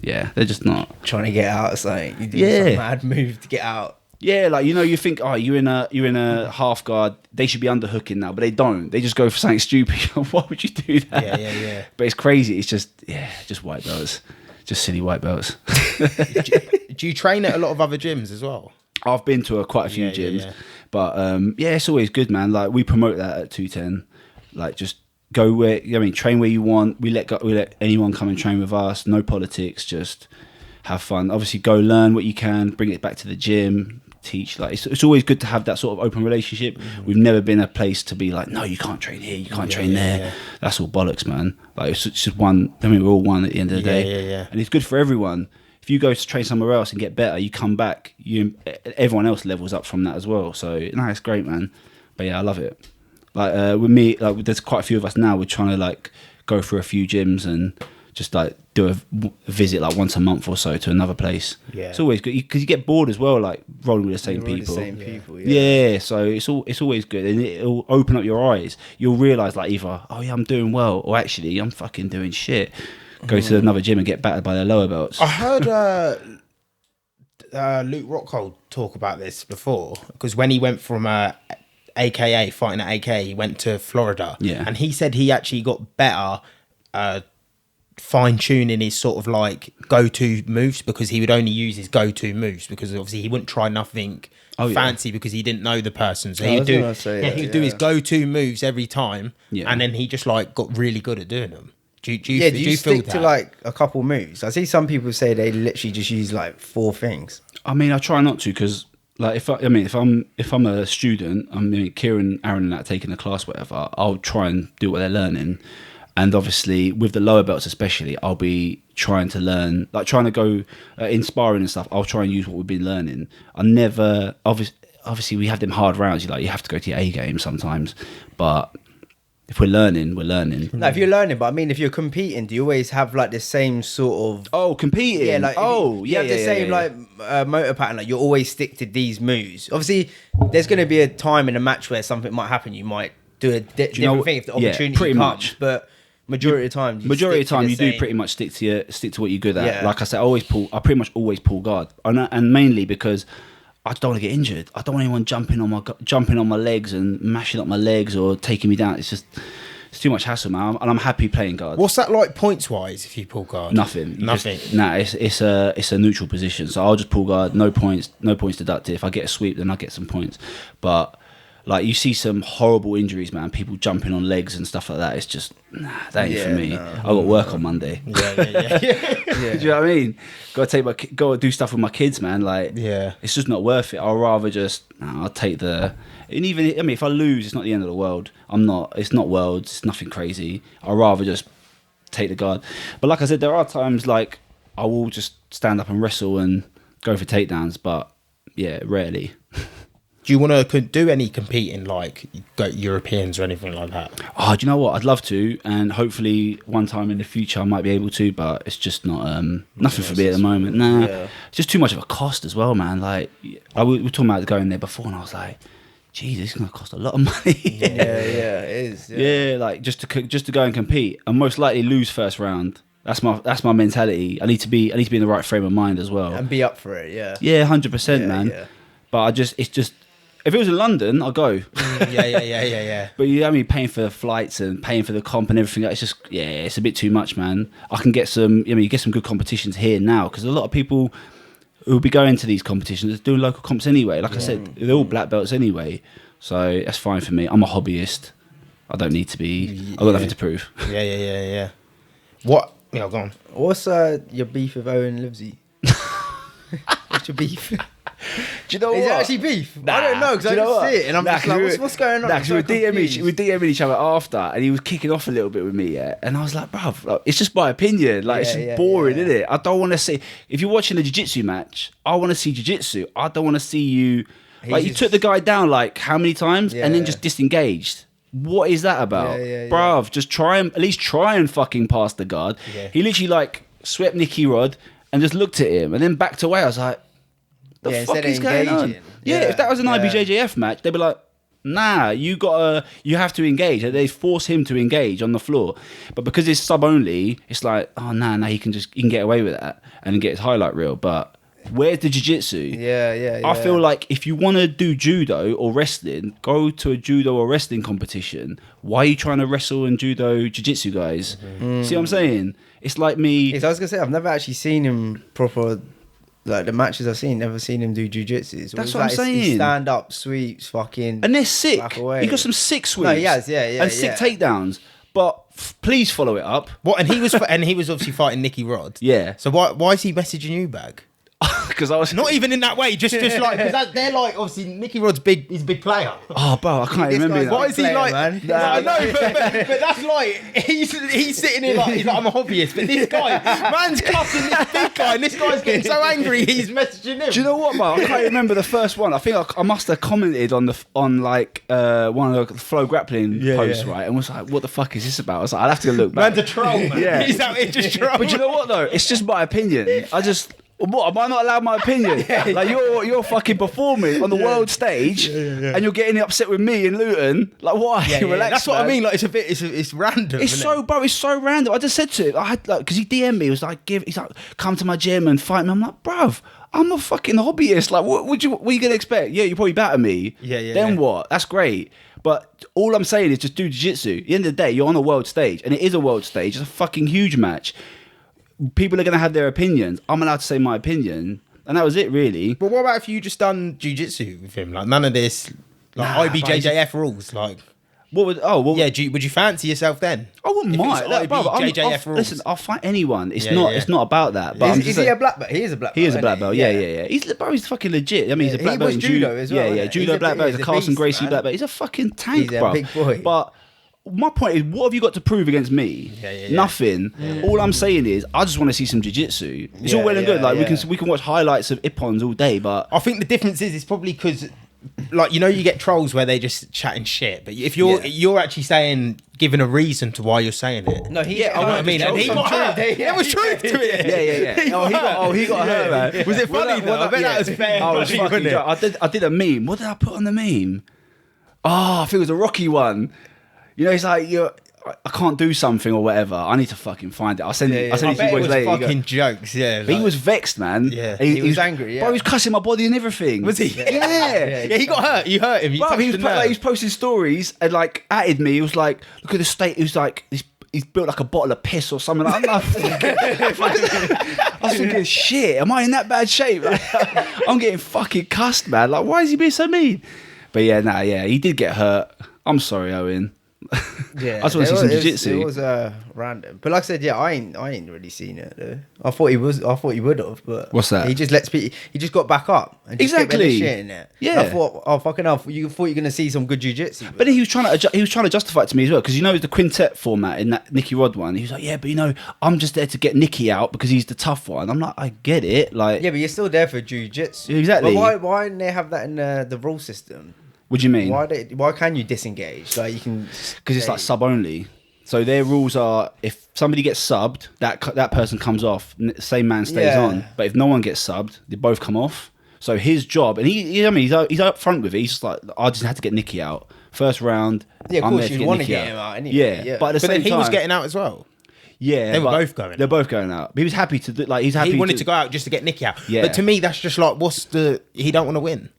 Yeah, they're just not trying to get out of something. You do some mad move to get out. Yeah, like, you know, you think, oh, you're in a half guard. They should be underhooking now, but they don't. They just go for something stupid. Why would you do that? Yeah. But it's crazy. It's just white belts, just silly white belts. Do you train at a lot of other gyms as well? I've been to quite a few gyms, but it's always good, man. Like, we promote that at 210. Like, just. Go where, I mean, train where you want. We let anyone come and train with us. No politics, just have fun. Obviously, go learn what you can, bring it back to the gym, teach. Like, it's always good to have that sort of open relationship. We've never been a place to be like, no, you can't train here, you can't train there. Yeah. That's all bollocks, man. Like, it's just one. I mean, we're all one at the end of the day. Yeah. And it's good for everyone. If you go to train somewhere else and get better, you come back. Everyone else levels up from that as well. So no, it's great, man. But yeah, I love it. Like with me, like there's quite a few of us now. We're trying to like go through a few gyms and just like do a visit like once a month or so to another place. Yeah, it's always good because you get bored as well, like rolling with the same people. Yeah, so it's always good, and it'll open up your eyes. You'll realise like either I'm doing well, or actually I'm fucking doing shit. Go to another gym and get battered by their lower belts. I heard Luke Rockhold talk about this before, because when he went from AKA fighting at AKA, he went to Florida, and he said he actually got better fine-tuning his sort of like go-to moves, because he would only use his go-to moves, because obviously he wouldn't try nothing fancy because he didn't know the person, so he would do his go-to moves every time, and then he just like got really good at doing them. Do you do you feel stick that? to like a couple moves? I see some people say they literally just use like 4 things. I mean, I try not to because, like, if I'm a student, Kieran, Aaron, and that taking a class, whatever, I'll try and do what they're learning, and obviously with the lower belts especially, I'll be trying to learn, like trying to go in sparring and stuff. I'll try and use what we've been learning. I never, obviously we have them hard rounds. You have to go to your A game sometimes, but if we're learning, we're learning. No, if you're learning, but I mean, if you're competing, do you always have like the same sort of? Oh, competing. Yeah, like you have the same yeah. like motor pattern. Like you always stick to these moves. Obviously, there's going to be a time in a match where something might happen. You might do a different thing if the opportunity pretty comes. much. But majority of the time, you do pretty much stick to what you're good at. Yeah. Like I said, I pretty much always pull guard, and mainly because I don't want to get injured. I don't want anyone jumping on my legs and mashing up my legs or taking me down. It's too much hassle, man. And I'm happy playing guard. What's that like points wise if you pull guard? Nothing. Nothing. It's a neutral position. So I'll just pull guard. No points deducted. If I get a sweep, then I get some points. But like you see some horrible injuries, man. People jumping on legs and stuff like that. It's just that ain't for me. No. I got work on Monday. Yeah. Do you know what I mean? Go do stuff with my kids, man. Like, Yeah. it's just not worth it. I'll rather just, I'll take the. And even, I mean, if I lose, it's not the end of the world. It's not worlds. It's nothing crazy. I'll rather just take the guard. But like I said, there are times like I will just stand up and wrestle and go for takedowns. But yeah, rarely. Do you want to do any competing, like go Europeans or anything like that? Oh, do you know what? I'd love to, and hopefully one time in the future I might be able to, but it's just not nothing for me at the moment. Nah, Yeah. it's just too much of a cost as well, man. Like, we were talking about going there before, and I was like, Jesus, it's going to cost a lot of money. Yeah, it is. Yeah, like just to go and compete, and most likely lose first round. That's my mentality. I need to be in the right frame of mind as well. And be up for it. Yeah. Yeah, 100%, Yeah, man. yeah. But it's just. If it was in London, I'll go. Yeah. But you know what I mean, paying for the flights and paying for the comp and everything. It's just, it's a bit too much, man. I can get some. You get some good competitions here now because a lot of people who will be going to these competitions are doing local comps anyway. Like I said, they're all black belts anyway, so that's fine for me. I'm a hobbyist. I don't need to be. I've got nothing to prove. Yeah. What? Yeah, go on. What's your beef with Owen Livesey? What's your beef? Do you know Is what? it actually beef? Nah. I don't know because Do I you know didn't what? see it, and I'm just like, what's going on? Nah, I'm 'cause so we were confused. DMing each other after, and he was kicking off a little bit with me, yeah. And I was like, bruv, like, it's just my opinion. Like, it's just boring, isn't it? I don't want to see. If you're watching a jiu-jitsu match, I want to see jiu-jitsu. I don't want to see you. Like, you took the guy down like how many times, and then just disengaged. What is that about, bruv? Just at least try and fucking pass the guard. Yeah. He literally like swept Nicky Rod and just looked at him, and then backed away. I was like, the fuck instead of is going on? engaging. Yeah, if that was an IBJJF match, they'd be like, nah, you have to engage. They force him to engage on the floor. But because it's sub only, it's like, oh nah, he can get away with that and get his highlight reel. But where's the jiu-jitsu? Yeah. I feel like if you want to do judo or wrestling, go to a judo or wrestling competition. Why are you trying to wrestle and judo jiu-jitsu guys? See what I'm saying? It's like me. I was gonna say I've never actually seen him proper. Like the matches I've seen, never seen him do jiu-jitsu. So That's what I'm saying. Stand up, sweeps, fucking. And they're sick. back away. He got some sick sweeps. No, he has, yeah. And sick takedowns. But please follow it up. What? And he was obviously fighting Nicky Rod. Yeah. So why is he messaging you back? Because I was Not even in that way, just like because they're like obviously Nicky Rod's big. He's a big player. Oh, bro, I can't This remember guy's that. Why is he player, like? man. I know, but that's like he's sitting here like he's like I'm a hobbyist, but this guy, man's cussing this big guy, and this guy's getting so angry he's messaging him. Do you know what, bro? I can't remember the first one. I think I must have commented on like one of the Flow Grappling posts, right? And was like, "What the fuck is this about?" I was like, "I'll have to go look back." Man's a troll, man. Yeah. He's out here just trolling. But you know what though? It's just my opinion. What am I not allowed my opinion? Like you're fucking performing on the world stage, and you're getting upset with me in Luton. Like why? Relax, That's what man. I mean. Like it's random. It's isn't so, it? bro. It's so random. I just said to him, I had like, because he DM'd me. He was like, he's like, come to my gym and fight me. I'm like, bruv, I'm a fucking hobbyist. Like, what are you gonna expect? Yeah, you probably batter me. Then what? That's great. But all I'm saying is just do jiu-jitsu. At the end of the day, you're on a world stage, and it is a world stage. It's a fucking huge match. People are gonna have their opinions. I'm allowed to say my opinion, and that was it, really. But what about if you just done jiu-jitsu with him? Like none of this, like Nah, IBJJF rules. Like What would? Oh, well, Yeah, would you fancy yourself then? I wouldn't If it was mind. Look, IB, brother, JJF rules. listen, I'll fight anyone. It's Yeah, not. yeah. It's not about that. But I'm Is just he saying- a black belt? He is a black belt. He is a isn't black he? belt. Yeah. He's fucking legit. I mean, he's a He black belt was in judo as well, Yeah, wasn't he? judo He's a black big- belt. He's he's a a Carson beast, Gracie man. black belt. He's a fucking tank, He's a bro. big boy. But my point is, what have you got to prove against me? Yeah. Nothing. All I'm saying is, I just want to see some jiu-jitsu. It's all well and good. Like we can watch highlights of Ippons all day, but I think the difference is it's probably because, like, you know, you get trolls where they just chatting shit, but if you're actually saying, giving a reason to why you're saying it. No, he. I know what I mean. And he got hurt. There was truth to it. yeah. He got hurt, man. Was it funny though? I bet that was fair. Oh, it was funny, fucking wasn't it? I did a meme. What did I put on the meme? Oh, I think it was a Rocky one. You know, it's like I can't do something or whatever. I need to fucking find it. I'll send it. I'll send it to bet you it boys was later. You go- fucking jokes, yeah. But he was vexed, man. Yeah. He was angry, yeah. Bro, he was cussing my body and everything. Was he? Yeah. Yeah, he got hurt. You hurt him. You Bro, touched he was the nerve. he was posting stories and like atted me. He was like, "Look at the state." He was like, "He's built like a bottle of piss or something." I'm like, I was thinking, "Shit, am I in that bad shape?" Like, I'm getting fucking cussed, man. Like, why is he being so mean? But yeah, he did get hurt. I'm sorry, Owen. Yeah, I just want to see some jiu-jitsu. It was random, but like I said, yeah, I ain't really seen it. Though. I thought he would have, but What's that? He just lets people. He just got back up and just kept Exactly. shit in it. Yeah. I thought, oh fucking hell, you thought you're gonna see some good jiu-jitsu. But then he was trying to justify it to me as well, because you know the quintet format in that Nicky Rod one. He was like, "Yeah, but you know, I'm just there to get Nicky out because he's the tough one." I'm like, I get it, like, yeah, but you're still there for jiu-jitsu. Exactly. But why didn't they have that in the rule system? what do you mean? Why can you disengage? Like you can Because it's like sub only. So their rules are, if somebody gets subbed, that person comes off, same man stays Yeah. on. But if no one gets subbed, they both come off. So his job, and he's up front with it. He's just like, I just had to get Nicky out first round. Yeah, of I'm course there you'd want to Nicky get him out anyway. Yeah, but at the But same then he time, was getting out as well. yeah, They were but both going They're out. both going out. But he was happy to do, like, he's happy. He wanted to go out just to get Nicky out. Yeah. But to me, that's just like, he don't want to win.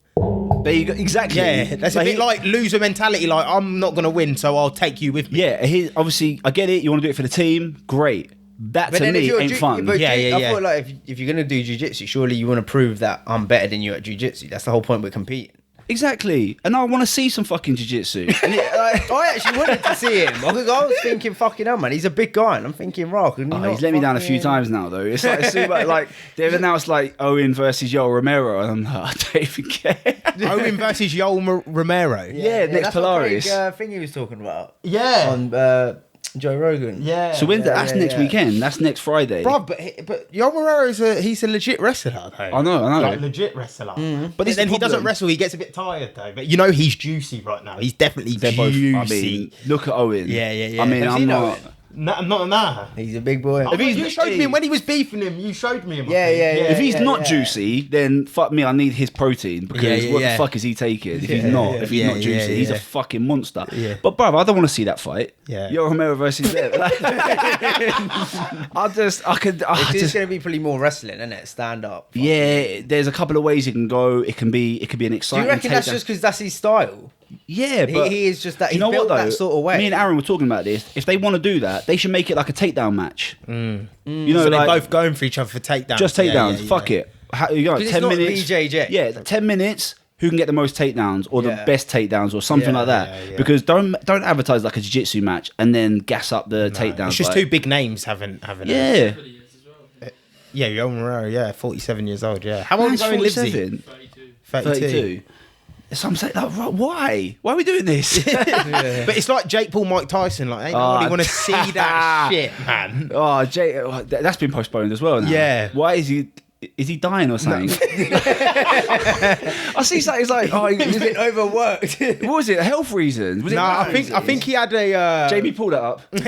There you go. Exactly. Yeah, that's a bit like loser mentality. Like, I'm not going to win, so I'll take you with me. Yeah, obviously, I get it. You want to do it for the team, great. That But to then if me you're ain't fun. But Yeah. I thought like if you're gonna do jiu-jitsu, surely you want to prove that I'm better than you at jiu-jitsu. That's the whole point. We're competing. Exactly, and I want to see some fucking jiu-jitsu. I actually wanted to see him because I was thinking, fucking hell, man, he's a big guy, and I'm thinking, rock. Oh, he's let me down a few times now, though. It's like, like they've announced like Owen versus Yoel Romero, and I'm like, I don't even care. Owen versus Yoel Romero. Yeah, next that's Polaris. What Craig, thing he was talking about. Yeah. On Joe Rogan. Yeah. So when's that's yeah, next yeah. weekend? That's next Friday. Bro, but Yoel Romero he's a legit wrestler, though. I know. Like, legit wrestler. But But this is then the he doesn't problem. wrestle. He gets a bit tired though. But you know he's juicy right now. He's definitely They're both. juicy. I mean, look at Owen. Yeah. I mean, Have you I'm seen not. Owen? Nah. He's a big boy. Oh, you showed me him when he was beefing him. You showed me him. I Yeah, think. yeah. If he's not yeah. juicy, then fuck me. I need his protein because what the fuck is he taking? If he's not, if he's not juicy, he's a fucking monster. Yeah. But bruv, I don't want to see that fight. Yeah. Yoel Romero versus them. It's just going to be pretty more wrestling, isn't it? Stand up. Yeah, there's a couple of ways it can go. It can be an Do exciting. you reckon that's takedown. just because that's his style? Yeah, but He is just that. do He's you know built what though? that sort of way. Me and Aaron were talking about this. If they want to do that, they should make it like a takedown match. You know, So like they're both going for each other for takedowns. just takedowns. Fuck it. You got 'Cause it's 10 not minutes. BJJ. Yeah, 10 minutes. Who can get the most takedowns or the Yeah. best takedowns or something Yeah, like that? yeah. Because don't advertise like a jiu-jitsu match and then gas up the takedowns. It's just like- two big names having it. Yeah. Really is as well. Yeah, Yoel Romero, yeah, 47 years old, yeah. How old Man's is Owen Livesey? 47. 32. 32. So I'm saying, like, why? Why are we doing this? But it's like Jake Paul, Mike Tyson. Like, ain't nobody want to see that shit, man. Oh, Jay, that's been postponed as well now. Yeah. Why is he? Is he dying or something? I see something. It's like, oh, He's been overworked. what was it? Health reasons? Was it No, I health think he had a Jamie, pull that up. we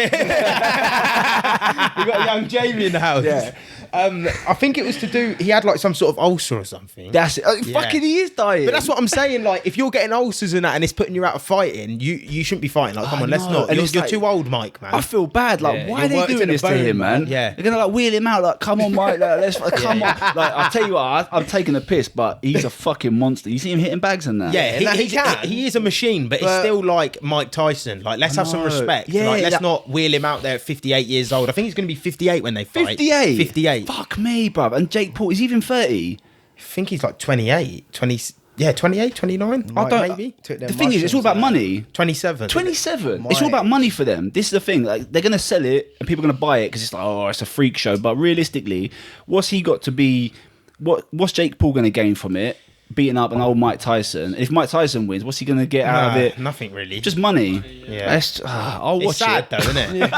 got a young Jamie in the house. Yeah. I think it was to do. He had like some sort of ulcer or something. That's it. Fucking, he is dying. But that's what I'm saying. Like, if you're getting ulcers and that, and it's putting you out of fighting, you shouldn't be fighting. Like, come on, let's know. not. And You're, it's you're like- too old, Mike, man. I feel bad. Like, Yeah, why are you they worked doing in the this to bone, him, man? man. Yeah. They're gonna like wheel him out. Like, come on, Mike. Like, let's come on. Like, I tell you what, I'm taking a piss, but he's a fucking monster. You see him hitting bags and that. Yeah, he can. he is a machine, but it's But- still like Mike Tyson. Like, let's have some know. respect. Yeah, like, let's that- not wheel him out there at 58 years old. I think he's going to be 58 when they fight. 58. 58. Fuck me, bruv. And Jake Paul, is he even 30? I think he's like 28, 20. Yeah, 28, 29. I don't. Maybe. Took The them thing is, it's all about money. 27. 27. It's all about money for them. This is the thing. Like, they're gonna sell it, and people are gonna buy it because it's like, oh, it's a freak show. But realistically, what's he got to be? What's Jake Paul gonna gain from it? Beating up an old Mike Tyson. If Mike Tyson wins, what's he gonna get out of it? Nothing really. Just money. Yeah. I'll watch it's sad it. though, isn't it?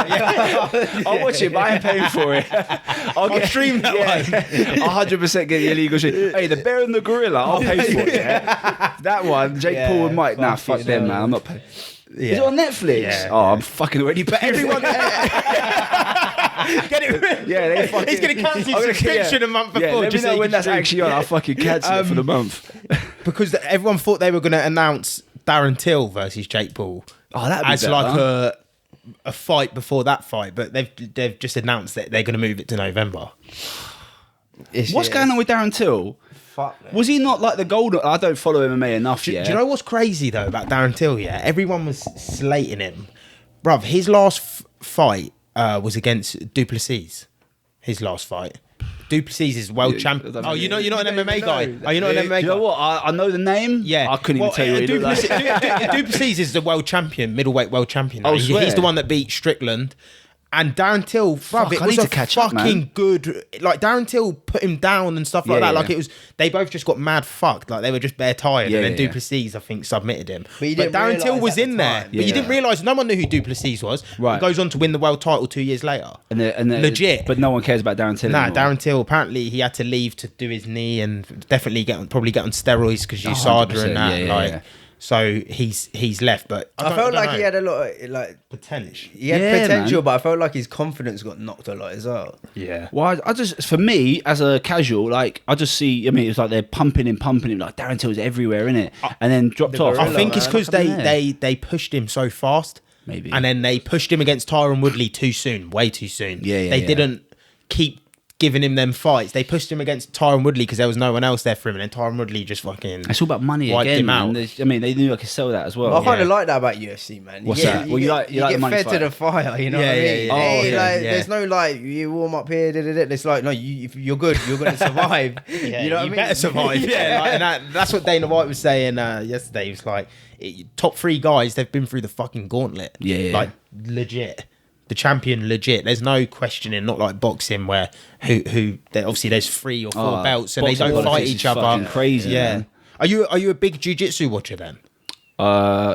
I'll watch it, but I ain't paying for it. I'll stream that one. I'll 100% get the illegal shit. Hey, the Bear and the Gorilla, I'll pay for it. Yeah? That one, Jake Paul and Mike. Nah, fuck them, man. I'm not paying. Yeah. Is it on Netflix? Yeah, oh, I'm fucking already paying. Everyone, get it. Yeah, they fucking. He's gonna cancel his subscription a month before. Yeah, let me just so know he when can that's stream. actually on. I'll fucking cancel it for the month. Because everyone thought they were going to announce Darren Till versus Jake Paul Oh, that'd be as better. like a fight before that fight, but they've just announced that they're going to move it to November. What's going on with Darren Till? Fuck, man. Was he not like the golden? I don't follow MMA enough Do yet. you know what's crazy though about Darren Till? Yeah, everyone was slating him, bruv. His last fight was against Duplessis. His last fight. Duplessis is world champion. Oh, you're not an MMA guy. Oh, you're not an MMA guy. You know what? I know the name. Yeah, I couldn't even tell you what he looked like. Duplessis is the world champion, middleweight world champion. Oh, He's swear. the one that beat Strickland. And Darren Till, bruv, it I was need a to catch up, fucking man. good. Like Darren Till put him down and stuff like Yeah, that. yeah. Like it was, they both just got mad fucked. Like they were just bare tired. Yeah, and then yeah. Duplessis, I think, submitted him. But you But didn't Darren Till realise was at the in there. time. But you Yeah. didn't realise. No one knew who Duplessis was. Right. He goes on to win the world title 2 years later. And Legit. But no one cares about Darren Till. Nah, anymore. Darren Till, apparently he had to leave to do his knee and definitely probably get on steroids because Oh, USADA 100%, and that. yeah, like, yeah. So he's left. But I felt like he had a lot of like potential. he had Yeah, potential, man. but I felt like his confidence got knocked a lot as well. Yeah. Well, I just, for me, as a casual, like, I just see, I mean, it's like they're pumping him, like, Darren Till's everywhere, innit? And then dropped The off. gorilla, I think it's man. because What happened there? they pushed him so fast. Maybe. And then they pushed him against Tyron Woodley too soon, way too soon. Yeah, They yeah. didn't keep giving him them fights. They pushed him against Tyron Woodley because there was no one else there for him, and then Tyron Woodley just fucking. It's all about money Wiped again, him man. out. I mean, they knew I could sell that as well. I kind Yeah. of like that about UFC, man. What's that? Well, you like you the get money fed fight. to the fire. You know Yeah, what I yeah, mean? yeah. Hey, Oh, yeah, like, yeah. there's no like you warm up here. It's like no, if you're good, you're gonna survive. Yeah, you know what I mean? better survive. Yeah, like, and that's what Dana White was saying yesterday. He was like, top three guys, they've been through the fucking gauntlet. Yeah. Like, legit. The champion, legit. There's no questioning, not like boxing where obviously there's 3 or 4 Oh, belts and they boxing don't fight politics each is other. fucking crazy, Yeah. man. Are you a big jiu-jitsu watcher then?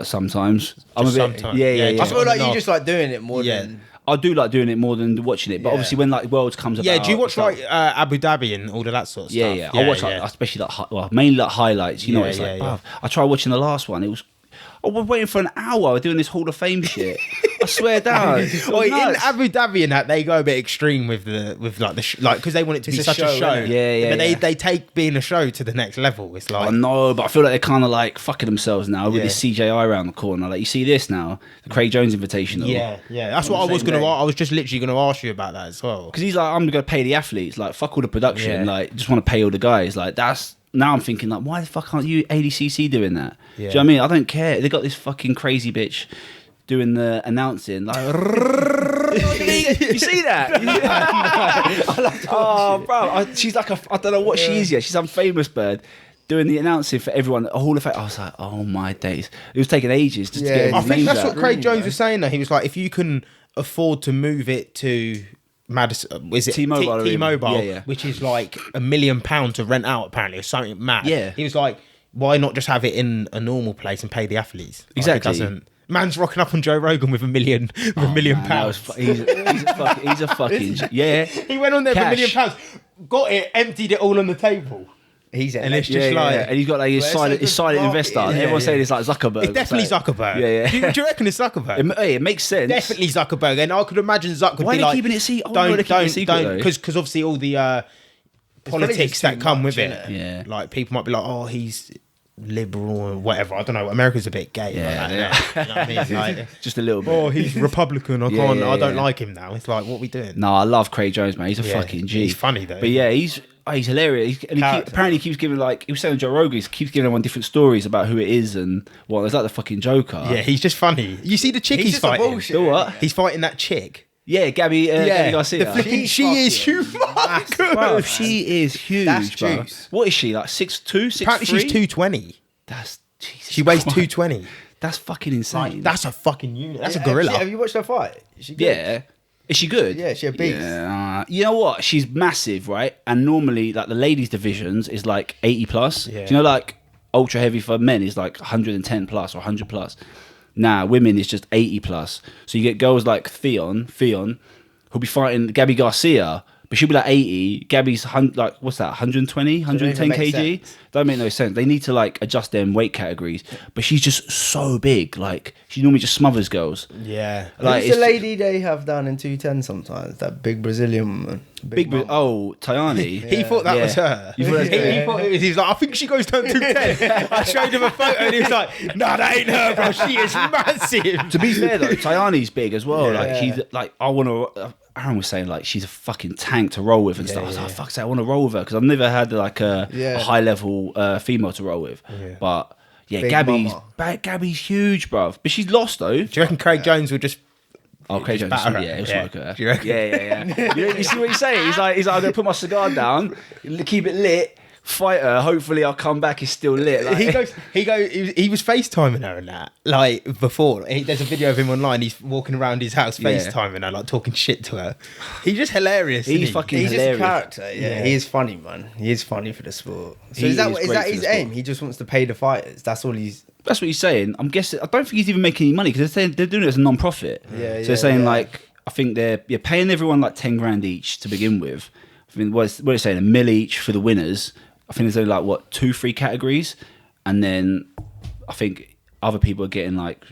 Sometimes. I'm a bit, sometimes. yeah, Yeah, yeah, yeah. I feel like No. you just like doing it more Yeah. than. I do like doing it more than watching it, but Yeah. obviously when like Worlds comes about, Yeah, do you watch it's like- like Abu Dhabi and all of that sort of Yeah, stuff? yeah. I watch like, especially like mainly like highlights. You know, Yeah, it's like, yeah, yeah. bruv, I tried watching the last one. It was. I was waiting for an hour doing this Hall of Fame shit. I swear down. It was Well, in nuts. Abu Dhabi and that they go a bit extreme with because they want it to It's be a such a show, show. innit? Yeah, yeah, But yeah. they take being a show to the next level. It's like I know, but I feel like they're kind of like fucking themselves now with Yeah. this CJI around the corner. Like you see this now, the Craig Jones Invitational. yeah. That's On what I the was same gonna. day. I was just literally gonna ask you about that as well. Because he's like, I'm gonna pay the athletes. Like fuck all the production. Yeah. Like just want to pay all the guys. Like that's. Now I'm thinking like, why the fuck aren't you ADCC doing that? Yeah. Do you know what I mean? I don't care. They got this fucking crazy bitch doing the announcing. Like, you see that? Oh, bro, she's like I don't know what she is yet. She's some famous bird doing the announcing for everyone. A Hall of Fame. I was like, oh my days. It was taking ages just to Yeah, get I everyone's think names that's out. what Craig Jones was saying. Though he was like, if you can afford to move it to Madison, is it T-Mobile Arena. T-Mobile, Yeah, yeah. which is like £1 million to rent out apparently, or something mad. Yeah. He was like, why not just have it in a normal place and pay the athletes? Like, Exactly. It doesn't. Man's rocking up on Joe Rogan with £1 million, with £1 million Man, that was pounds. he's a fucking yeah. He went on there Cash. for £1 million, got it, emptied it all on the table. He's And it's Yeah, just yeah, like. yeah. And he's got like his Well, it's silent, like his the silent market, investor. yeah, Everyone's yeah. saying it's like Zuckerberg. It's definitely Zuckerberg. Yeah, yeah. Do you reckon it's Zuckerberg? It makes sense. Definitely Zuckerberg, and I could imagine Zuck would Why be are they like, keeping it secret? I wonder why they're keeping it secret, though. because obviously all the probably politics just that too come much, with it. innit? Yeah. Like people might be like, oh, he's liberal or whatever. I don't know. America's a bit gay. Yeah, like that, you know what I mean? Like, Just a little bit. oh, he's Republican. I Yeah, can't. yeah, I don't yeah. like him now. It's like, what are we doing? No, I love Craig Jones, man. He's a Yeah, fucking G. he's funny, though. But yeah, he's hilarious. And Character. apparently he keeps giving like he was saying on Joe Rogan, he keeps giving everyone different stories about who it is and what. It's like the fucking Joker. Yeah, he's just funny. You see the chick he's just a fighting. bullshit. The what? He's fighting that chick. Yeah, Gabby Garcia. The flipping, she is huge. Bro, she is huge, That's bro. juice. What is she, like 6'2", 6'3"? Apparently she's 220. That's Jesus She weighs Christ. 220. That's fucking insane. That's a fucking unit. That's a Have gorilla. you watched her fight? Is she good? Yeah. Is she good? Yeah, she a beast. Yeah. You know what? She's massive, right? And normally, like the ladies' divisions is like 80 plus. Yeah. Do you know, like ultra heavy for men is like 110 plus or 100 plus. Nah, women is just 80 plus. So you get girls like Theon, who'll be fighting Gabby Garcia, but she'll be like 80. Gabby's like, what's that, 120, 110 make kg? sense. Don't make no sense. They need to like adjust them weight categories. But she's just so big. Like, she normally just smothers girls. Yeah. Like, Who's the it's- lady they have down in 210 sometimes? That big Brazilian woman. Mum. Tayani. He thought that Yeah. was her. You thought that was he, her? he thought it was. He was like, I think she goes down 210. I showed him a photo and he was like, no, that ain't her, bro. She is massive. To be fair though, Tayani's big as well. Yeah. Like she's like, I want to. Aaron was saying like she's a fucking tank to roll with and stuff. I was like, fuck's sake, I want to roll with her because I've never had like a high level female to roll with. Yeah. But yeah, Big Gabby's mama. Gabby's huge, bruv. But she's lost though. Do you reckon Craig Jones will just... Oh, Craig just Jones, batter her? yeah, he'll Yeah. smoke her. Do you reckon? Yeah. You see what he's saying? He's like, I'm gonna put my cigar down, keep it lit, fight her. Hopefully, I'll come back. It's still lit. Like, He was FaceTiming her and that, like, before. There's a video of him online. He's walking around his house Yeah. FaceTiming her, like, talking shit to her. He's just hilarious. He's isn't he? fucking He's hilarious. just a character. Yeah, he is funny, man. He is funny for the sport. So He is that is is great that for his the sport. aim? He just wants to pay the fighters. That's all he's. That's what he's saying. I'm guessing. I don't think he's even making any money because they're saying they're doing it as a non-profit. Yeah, So they're saying yeah. like, I think they're paying everyone like 10 grand each to begin with. I mean, what are they saying? $1 million each for the winners. I think there's only like what 2-3 categories, and then I think other people are getting like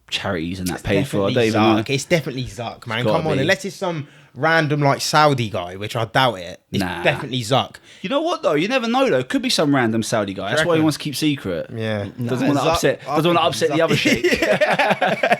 charities and that paid for. I don't even know. Zuck. It's definitely Zuck, man. gotta Come on, be. unless it's some random like Saudi guy, which I doubt it. It's Nah. definitely Zuck. You know what though? You never know though. Could be some random Saudi guy. That's why he reckon? wants to keep secret. Yeah. Doesn't want to Zuck- upset. I Doesn't want to think upset the other Zuck-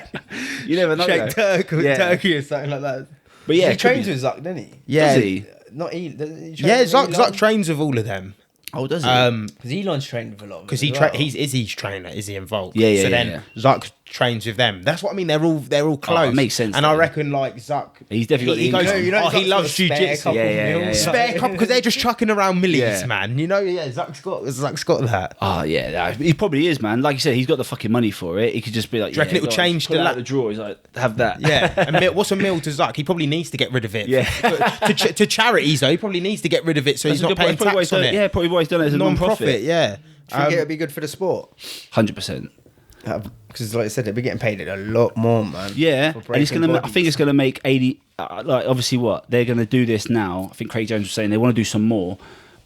sheikh. You never know. Check though. Turkey or something like that. But yeah, he it could trains be- with Zuck, didn't he? Yeah. Does he? Not he. Does he Yeah, train with Zuck trains with all of them. Oh, does he? Because Elon's trained with a lot of them. Because as well. he's Izzy's trainer. Izzy involved. Yeah, yeah, So yeah, then yeah. Zuck trains with them. That's what I mean. They're all close. it makes sense And then. I reckon like Zuck, He's definitely got the income. goes. You know, He Zuck's loves got a spare jiu-jitsu. couple Yeah. mils. Spare couple because they're just chucking around millies, Yeah. man. You know, yeah. Zuck's got that. Oh yeah, he probably is, man. Like you said, he's got the fucking money for it. He could just be like, Do you reckon it'll go on, change pull the it la- out the drawer? He's like, have that. Yeah. What's a meal to Zuck? He probably needs to get rid of it. Yeah. to charities though, he probably needs to get rid of it so That's he's not a good point. paying Probably why tax he's done on it. it. Yeah, probably why he's done it as a Non-profit. Yeah. Do you think it'd be good for the sport? 100%. Because, like I said, they'd be getting paid a lot more, man. Yeah, for and it's breaking gonna. I bodies. think it's gonna make 80. Like obviously, what they're gonna do this now. I think Craig Jones was saying they want to do some more,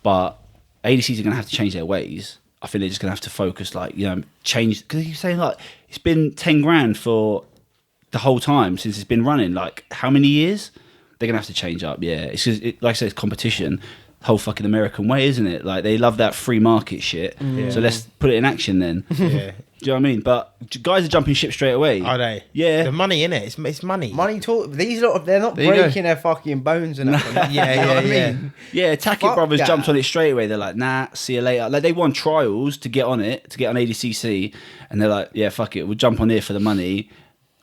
but ADCs are gonna have to change their ways. I think they're just gonna have to focus, like change. Because he's saying like it's been 10 grand for the whole time since it's been running. Like how many years? They're gonna have to change up. Yeah, it's just, like I said, it's competition. Whole fucking American way, isn't it? Like they love that free market shit. So let's put it in action then. Yeah. Do you know what I mean? But guys are jumping ship straight away. Are they? Yeah. The money in it. It's money. Money talk. These lot, they're not There you go. breaking their fucking bones and that. Yeah, You know what I yeah. mean? Yeah, Tackett Fuck Brothers that. jumped on it straight away. They're like, nah, see you later. Like they won trials to get on it, to get on ADCC, and they're like, yeah, fuck it, we'll jump on here for the money.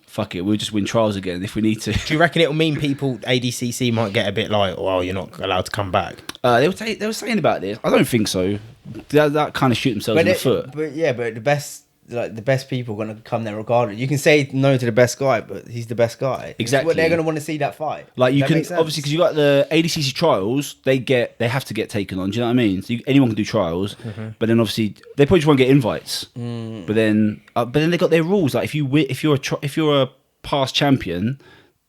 Fuck it, we'll just win trials again if we need to. Do you reckon it'll mean people ADCC might get a bit like, well, you're not allowed to come back? They were saying about this. I don't think so. That kind of shoot themselves in the foot. But the best people are gonna come there regardless. You can say no to the best guy, but he's the best guy. Exactly. They're gonna want to see that fight. Like you That can makes sense. obviously because you got the ADCC trials, they have to get taken on. Do you know what I mean? So anyone can do trials, but then obviously they probably just won't get invites. But then they got their rules. Like if you're a past champion,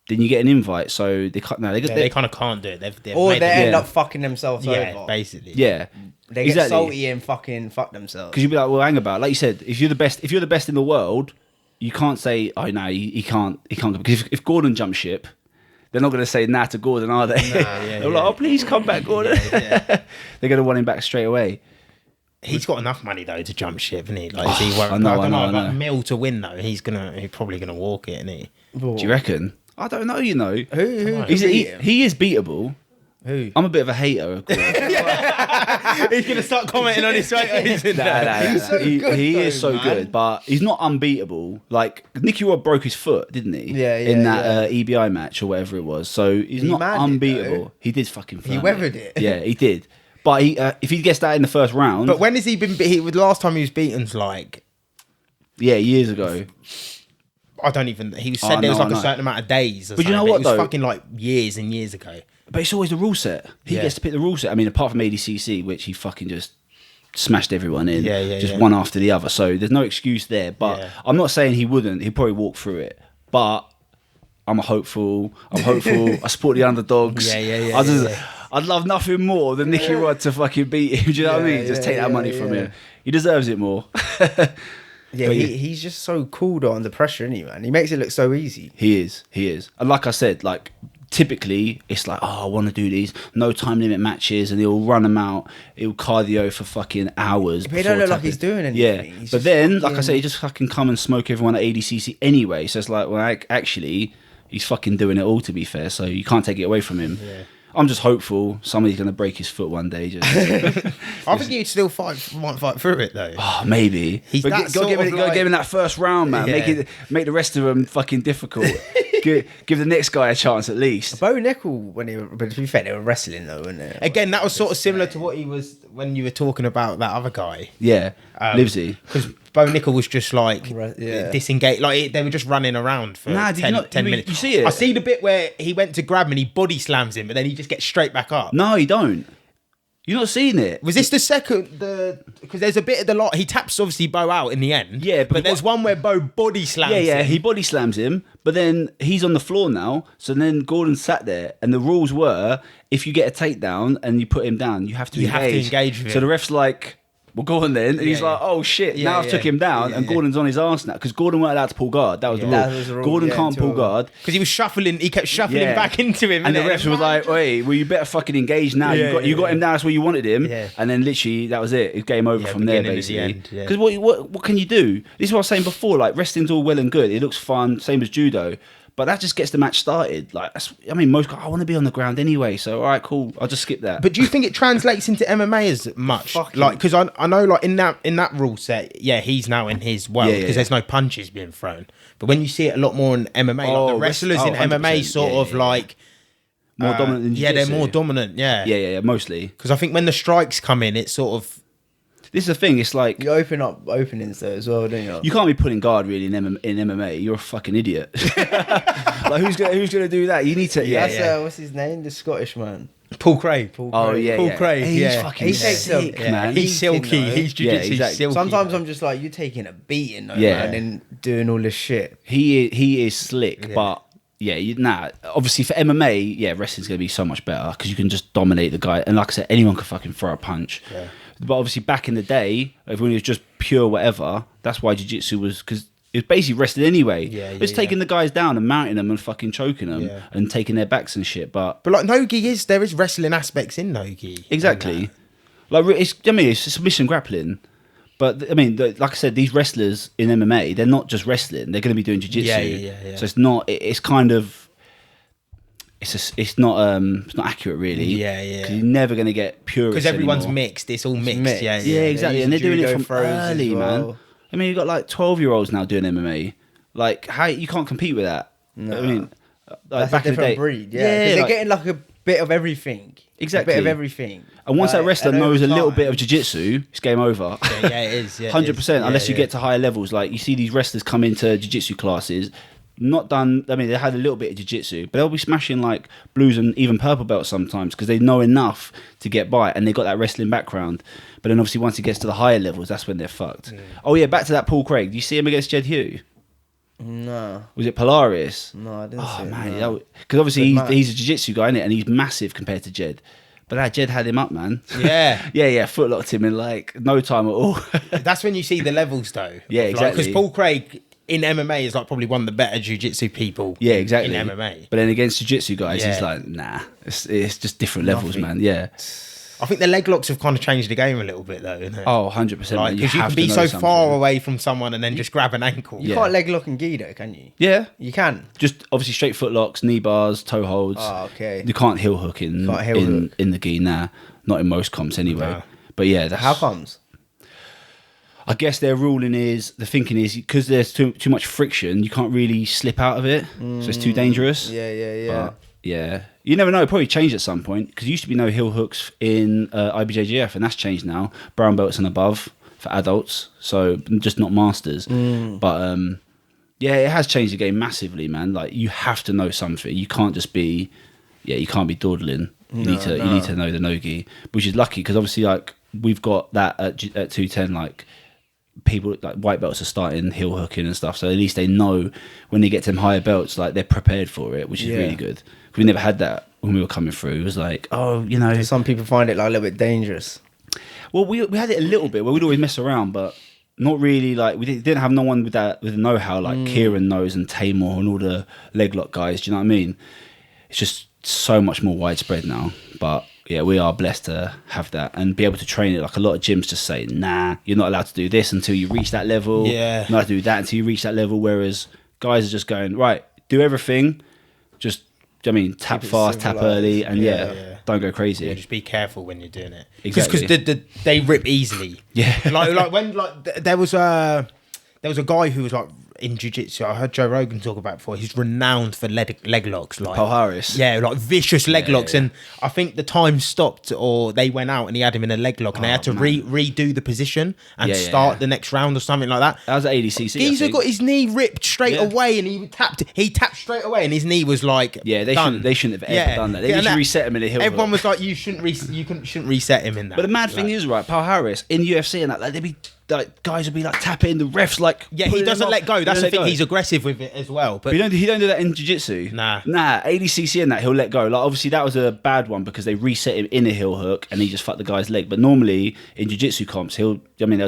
then you get an invite. So they can't. No, They kind of can't do it. They've or made they it- end Yeah. up fucking themselves yeah, over. basically. yeah. They get salty and fucking fuck themselves. Because you'd be like, well, hang about. Like you said, if you're the best in the world, you can't say, oh no, he can't go. Because if Gordon jumps ship, they're not going to say nah to Gordon, are they? They're like, oh please come back, Gordon. They're going to want him back straight away. He's got enough money though to jump ship, isn't he? Like, is he worried? I know, I don't know I about know. Mill to win though. He's probably gonna walk it, isn't he? Do you reckon? I don't know. You know, Who he is beatable. Who? I'm a bit of a hater of Gordon. He's gonna start commenting on his photos. He is so good, but he's not unbeatable. Like Nicky Rod broke his foot, didn't he? Yeah, in that EBI match or whatever it was. So he's He not manned it, unbeatable. though. He did fucking. He weathered it. Yeah, he did. But if he gets that in the first round, But when has he been? The last time he was beaten's like, yeah, years ago. I don't even. He said there was like a certain amount of days. But you know what, It was though? fucking like years and years ago. But it's always the rule set. He Yeah. gets to pick the rule set. I mean, apart from ADCC, which he fucking just smashed everyone in, just yeah. one after the other. So there's no excuse there. But Yeah. I'm not saying he wouldn't. He'd probably walk through it. But I'm hopeful. I support the underdogs. I'd love nothing more than Nicky Rod to fucking beat him. Do you know what I mean? Just take that money from him. He deserves it more. Yeah, he's just so cool though under pressure, isn't he, man? He makes it look so easy. He is. And like I said, like typically it's like, oh, I want to do these no time limit matches, and he'll run them out. He'll cardio for fucking hours. But he don't look like he's doing anything. Yeah, He's but just then, fucking- like I say, he just fucking come and smoke everyone at ADCC anyway. So it's like, well, actually, he's fucking doing it all. To be fair, so you can't take it away from him. Yeah. I'm just hopeful somebody's gonna break his foot one day. Just I think he'd still might fight through it though. oh, maybe. He's But that go sort give of him like- that first round, man. Yeah. Make the rest of them fucking difficult. give the next guy a chance at least. Bo Nickel, but to be fair, they were wrestling though, weren't they? Again, that was sort of similar to what he was when you were talking about that other guy. Yeah, Livesey. Because Bo Nickel was just like Yeah. disengaged, like they were just running around for Nah, did you 10, not- 10 you- minutes. you see it? I see the bit where he went to grab him and he body slams him, but then he just gets straight back up. No, you don't. You're not seeing it. Was this the second? Because there's a bit of the lot. He taps obviously Bo out in the end. Yeah, but there's one where Bo body slams. Yeah, him. he body slams him, but then he's on the floor now. So then Gordon sat there, and the rules were if you get a takedown and you put him down, you have to engage with So him. the ref's like, well, go on then. And he's Yeah, like, oh shit, Yeah, now I've took him down, and Gordon's on his arse now. Because Gordon weren't allowed to pull guard. That was the rule. that was the rule, Gordon yeah, can't pull until- guard. Because he was shuffling. He kept shuffling Yeah. back into him. And the innit? refs was like, wait, well, you better fucking engage now. Yeah, you got him down, that's where you wanted him. Yeah. And then literally, that was it. It's game over Yeah, from there, beginning to the basically. end, yeah. Because what can you do? This is what I was saying before. Like, wrestling's all well and good. It looks fun, same as judo. But that just gets the match started. Like, most guys, I want to be on the ground anyway. So, all right, cool. I'll just skip that. But do you think it translates into MMA as much? Fucking- Like, because I know, like in that rule set, yeah, he's now in his world Yeah, because yeah. there's no punches being thrown. But when you see it a lot more in MMA, Oh, like the wrestlers in 100%. MMA sort Yeah, of yeah, yeah. like More dominant than yeah, they're jiu-jitsu. more dominant. Yeah, Yeah, mostly. Because I think when the strikes come in, it's sort of This is the thing. It's like, You open up openings though as well, don't you? you can't be pulling guard really in MMA. You're a fucking idiot. Like, who's gonna do that? You need to. Yeah, That's what's his name? The Scottish man. Paul Craig. Oh yeah, Paul yeah. Craig, He's yeah. fucking He takes sick, a- man. He's silky. Beating, though. He's jiu-jitsu Yeah, exactly. silky. Sometimes though. I'm just like, you're taking a beating though, Yeah. man, and doing all this shit. He is slick, Yeah. but yeah, obviously for MMA, yeah, wrestling's gonna be so much better because you can just dominate the guy, and like I said, anyone can fucking throw a punch. Yeah. But obviously back in the day, when it was just pure whatever, that's why jiu-jitsu was, because it was basically wrestling anyway. Yeah, It's yeah, taking the guys down and mounting them and fucking choking them Yeah. and taking their backs and shit. But But like Nogi there is wrestling aspects in Nogi. exactly, like it's submission grappling. But I mean, like I said, these wrestlers in MMA, they're not just wrestling; they're going to be doing jiu-jitsu. Yeah. So it's not. It's kind of. It's not accurate really. Yeah, yeah. Because you're never going to get pure. Because everyone's anymore. mixed. It's all mixed. mixed. Yeah, Yeah, exactly, They and they're use doing it judo from throws as early, man. well. I mean, you got like 12-year-olds now doing MMA. Like, how you can't compete with that? No. I mean, like That's back a in the day, different breed. Yeah, 'cause yeah, they're like- getting like a bit of everything. Exactly. A bit of everything. and once that Like, wrestler and knows a over little time- bit of jiu-jitsu, it's game over. Yeah, it is. Yeah, 100%. Unless Yeah, you get to higher levels, like you see these wrestlers come into jiu-jitsu classes, not done. I mean, they had a little bit of jiu-jitsu, but they'll be smashing like blues and even purple belts sometimes because they know enough to get by, and they got that wrestling background. But then obviously once it gets to the higher levels, that's when they're fucked. Oh yeah, back to that Paul Craig. Do you see him against Jed Hugh? No, Was it Polaris? no, I didn't. Oh see it, man, no. because obviously Good he's match. a jiu-jitsu guy, innit? And he's massive compared to Jed. But that Jed had him up, man. Yeah. yeah, footlocked him in like no time at all. That's when you see the levels, though. Yeah, exactly. Because Paul Craig in MMA is like probably one of the better jiu-jitsu people. Yeah, exactly. In MMA. But then against jiu-jitsu guys, he's Yeah. like, nah, it's just different levels, Nothing. man. Yeah. I think the leg locks have kind of changed the game a little bit, though. Isn't it? Oh, 100%. Like, because you can be so far away from someone and then just grab an ankle. You can't leg lock and gi though, can you? Yeah. You can. Just obviously straight foot locks, knee bars, toe holds. Oh, okay. You can't heel hook in the gi, nah. Not in most comps anyway. No. But yeah, that's... How comes? I guess their ruling is, the thinking is, because there's too much friction, you can't really slip out of it. So it's too dangerous. Yeah. But yeah. You never know, it'll probably change at some point. Because there used to be no heel hooks in IBJJF, and that's changed now. Brown belts and above for adults. So just not masters. But yeah, it has changed the game massively, man. Like, you have to know something. You can't just be, you can't be dawdling. You need to know the no-gi, which is lucky because obviously, like, we've got that at 210, like, people like white belts are starting heel hooking and stuff, so at least they know when they get to them higher belts, like, they're prepared for it, which is really good. We never had that when we were coming through. It was like, oh, you know, some people find it like a little bit dangerous. Well, we had it a little bit where we'd always mess around, but not really. Like, we didn't have no one with the know-how like Kieran knows and Tamor and all the leg lock guys. Do you know what I mean? It's just so much more widespread now. But yeah, we are blessed to have that and be able to train it. Like, a lot of gyms just say, nah, you're not allowed to do this until you reach that level. Yeah. You're not allowed to do that until you reach that level. Whereas guys are just going, right, do everything. Just, I mean, tap fast, tap early, and don't go crazy. Yeah, just be careful when you're doing it. Exactly. Because they rip easily. Yeah. like when there was a guy who was like in jiu-jitsu. I heard Joe Rogan talk about it before. He's renowned for leg locks. Like, Paul Harris. Yeah, like vicious leg locks. And I think the time stopped, or they went out and he had him in a leg lock, and they had to redo the position and start the next round or something like that. That was at ADCC. Geezer got his knee ripped straight away, and he tapped straight away, and his knee was like, they shouldn't have ever done that. They should reset him in a heel. Everyone was like, you shouldn't reset him in that. But the mad thing is, right, Paul Harris in UFC and that, like, they'd be like, guys would be like tapping, the refs like, he doesn't let go. That's the thing. He's aggressive with it as well. But he don't do that in jiu-jitsu. Nah. ADCC and that, he'll let go. Like, obviously that was a bad one because they reset him in a heel hook and he just fucked the guy's leg. But normally in jiu-jitsu comps, they'll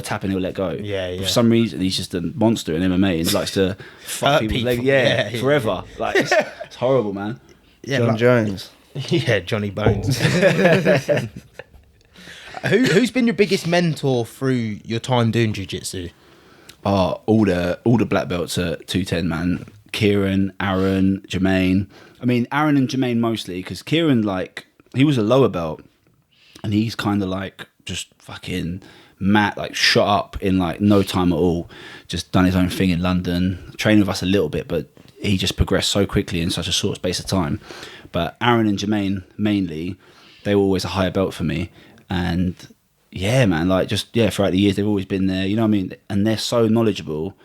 tap and he'll let go. Yeah. For some reason, he's just a monster in MMA and he likes to fuck people's legs. Yeah, forever. Like, it's horrible, man. Yeah, John Jones. Yeah, Johnny Bones. Who's been your biggest mentor through your time doing jiu-jitsu? Oh, all the black belts at 210, man. Kieran, Aaron, Jermaine. I mean, Aaron and Jermaine mostly, because Kieran, like, he was a lower belt, and he's kind of like just fucking mad, like shot up in like no time at all. Just done his own thing in London, trained with us a little bit, but he just progressed so quickly in such a short space of time. But Aaron and Jermaine mainly, they were always a higher belt for me. And yeah, man, like, just, throughout the years, they've always been there, you know what I mean? And they're so knowledgeable.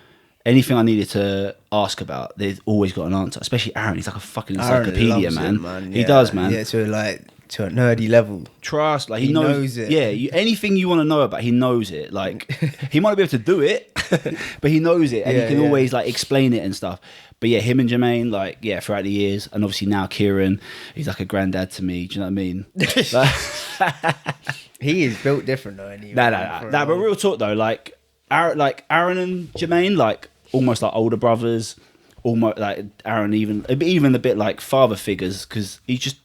Anything I needed to ask about, they've always got an answer. Especially Aaron, he's like a fucking encyclopedia, man. He does, man. Yeah, to a nerdy level. Trust, like, he knows it. Yeah, anything you want to know about, he knows it. Like, he might not be able to do it, but he knows it, and he can always like explain it and stuff. But yeah, him and Jermaine, like, throughout the years, and obviously now Kieran, he's like a granddad to me. Do you know what I mean? He is built different though. Nah. But real talk though, like Aaron and Jermaine, like almost like older brothers, almost like Aaron even a bit like father figures, because he's just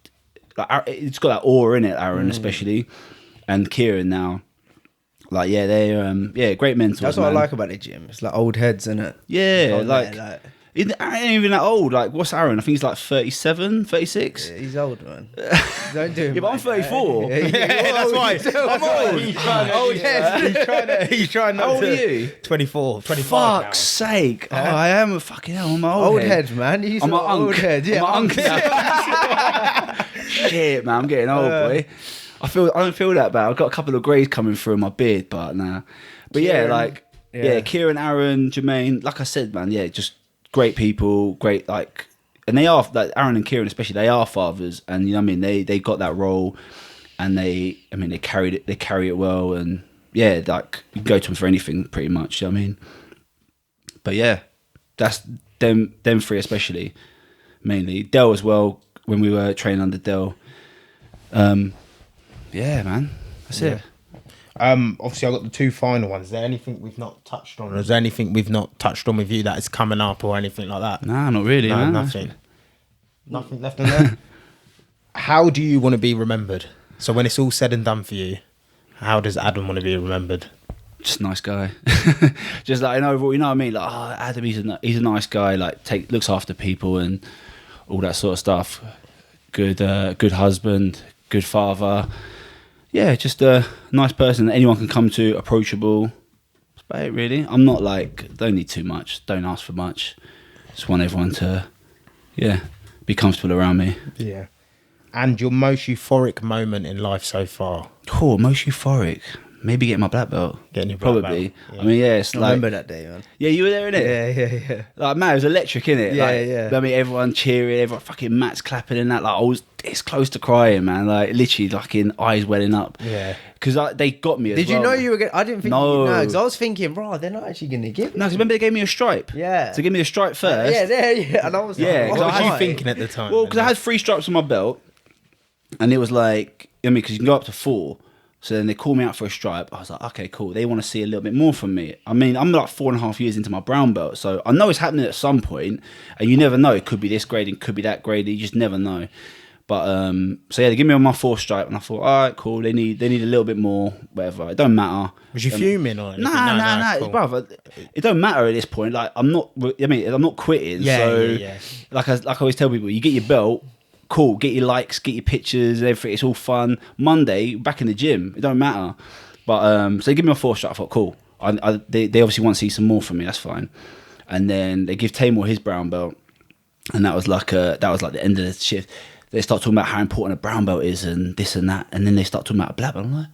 like, it's got that aura in it. Aaron especially, and Kieran now. Like, they're great mentors. That's what I like about the gym. It's like old heads, isn't it? Yeah, like Aaron ain't even that old. Like, what's Aaron? I think he's like 37, 36. Yeah, he's old, man. Don't do him. Yeah, but I'm 34. That's why. I'm old. He's trying not to. How old are you? 24. 25 Fuck's sake. Oh, I am a fucking hell. I'm an old head, man. He's I'm an an old head. Yeah, I'm an uncle. Shit, man. I'm getting old, boy. I don't feel that bad. I've got a couple of greys coming through in my beard, but nah. But Kieran, Kieran, Aaron, Jermaine, like I said, man, just great people, great, like, and they are, like, Aaron and Kieran especially, they are fathers, and you know what I mean, they got that role, and they carry it well, and like, you go to them for anything pretty much, you know what I mean? But yeah, that's them three especially, mainly. Del as well, when we were training under Del. Yeah, man, that's it. Obviously, I got the two final ones. Is there anything we've not touched on? Or is there anything we've not touched on with you that is coming up or anything like that? Nah, not really, man. Nothing. Nothing left on there. How do you want to be remembered? So when it's all said and done for you, how does Adam want to be remembered? Just a nice guy. Just like, overall, you know what I mean? Like, oh, Adam, he's a nice guy, like looks after people and all that sort of stuff. Good husband, good father. Yeah, just a nice person that anyone can come to, approachable. That's about it, really. I'm not like, don't need too much, don't ask for much. Just want everyone to, be comfortable around me. Yeah. And your most euphoric moment in life so far? Cool, most euphoric. Maybe getting my black belt. Getting your black Probably. belt. Yeah. I mean, it's I like... remember that day, man. Yeah, you were there, innit? Yeah. Like, man, it was electric, innit? Yeah, like, yeah. I mean, everyone cheering, everyone fucking Matt's clapping and that. Like, I was this close to crying, man. Like, literally, like, in eyes welling up. Yeah. Because they got me as Did well. you know you were going to... I didn't think No. you know, because I was thinking, bro, they're not actually going to give it. No, because remember they gave me a stripe? Yeah. So give me a stripe first. Yeah. And I was Yeah, like, What So was I you had- thinking at the time? Well, because I had 3 stripes on my belt. And it was like... I mean, because you can go up to 4. So then they called me out for a stripe. I was like, okay, cool. They want to see a little bit more from me. I mean, I'm like 4.5 years into my brown belt. So I know it's happening at some point, and you never know. It could be this grading, could be that grading. You just never know. But so yeah, they give me on my 4th stripe, and I thought, all right, cool. They need a little bit more, whatever. It don't matter. Was you fuming or anything? Nah, cool. brother. It don't matter at this point. Like I'm not quitting. Yeah, so yeah. like I always tell people, you get your belt. Cool, get your likes, get your pictures, everything. It's all fun. Monday, back in the gym. It don't matter. But so they give me a 4 strap. I thought, cool. They obviously want to see some more from me. That's fine. And then they give Tamor his brown belt, and that was like the end of the shift. They start talking about how important a brown belt is and this and that, and then they start talking about a black belt. I'm like,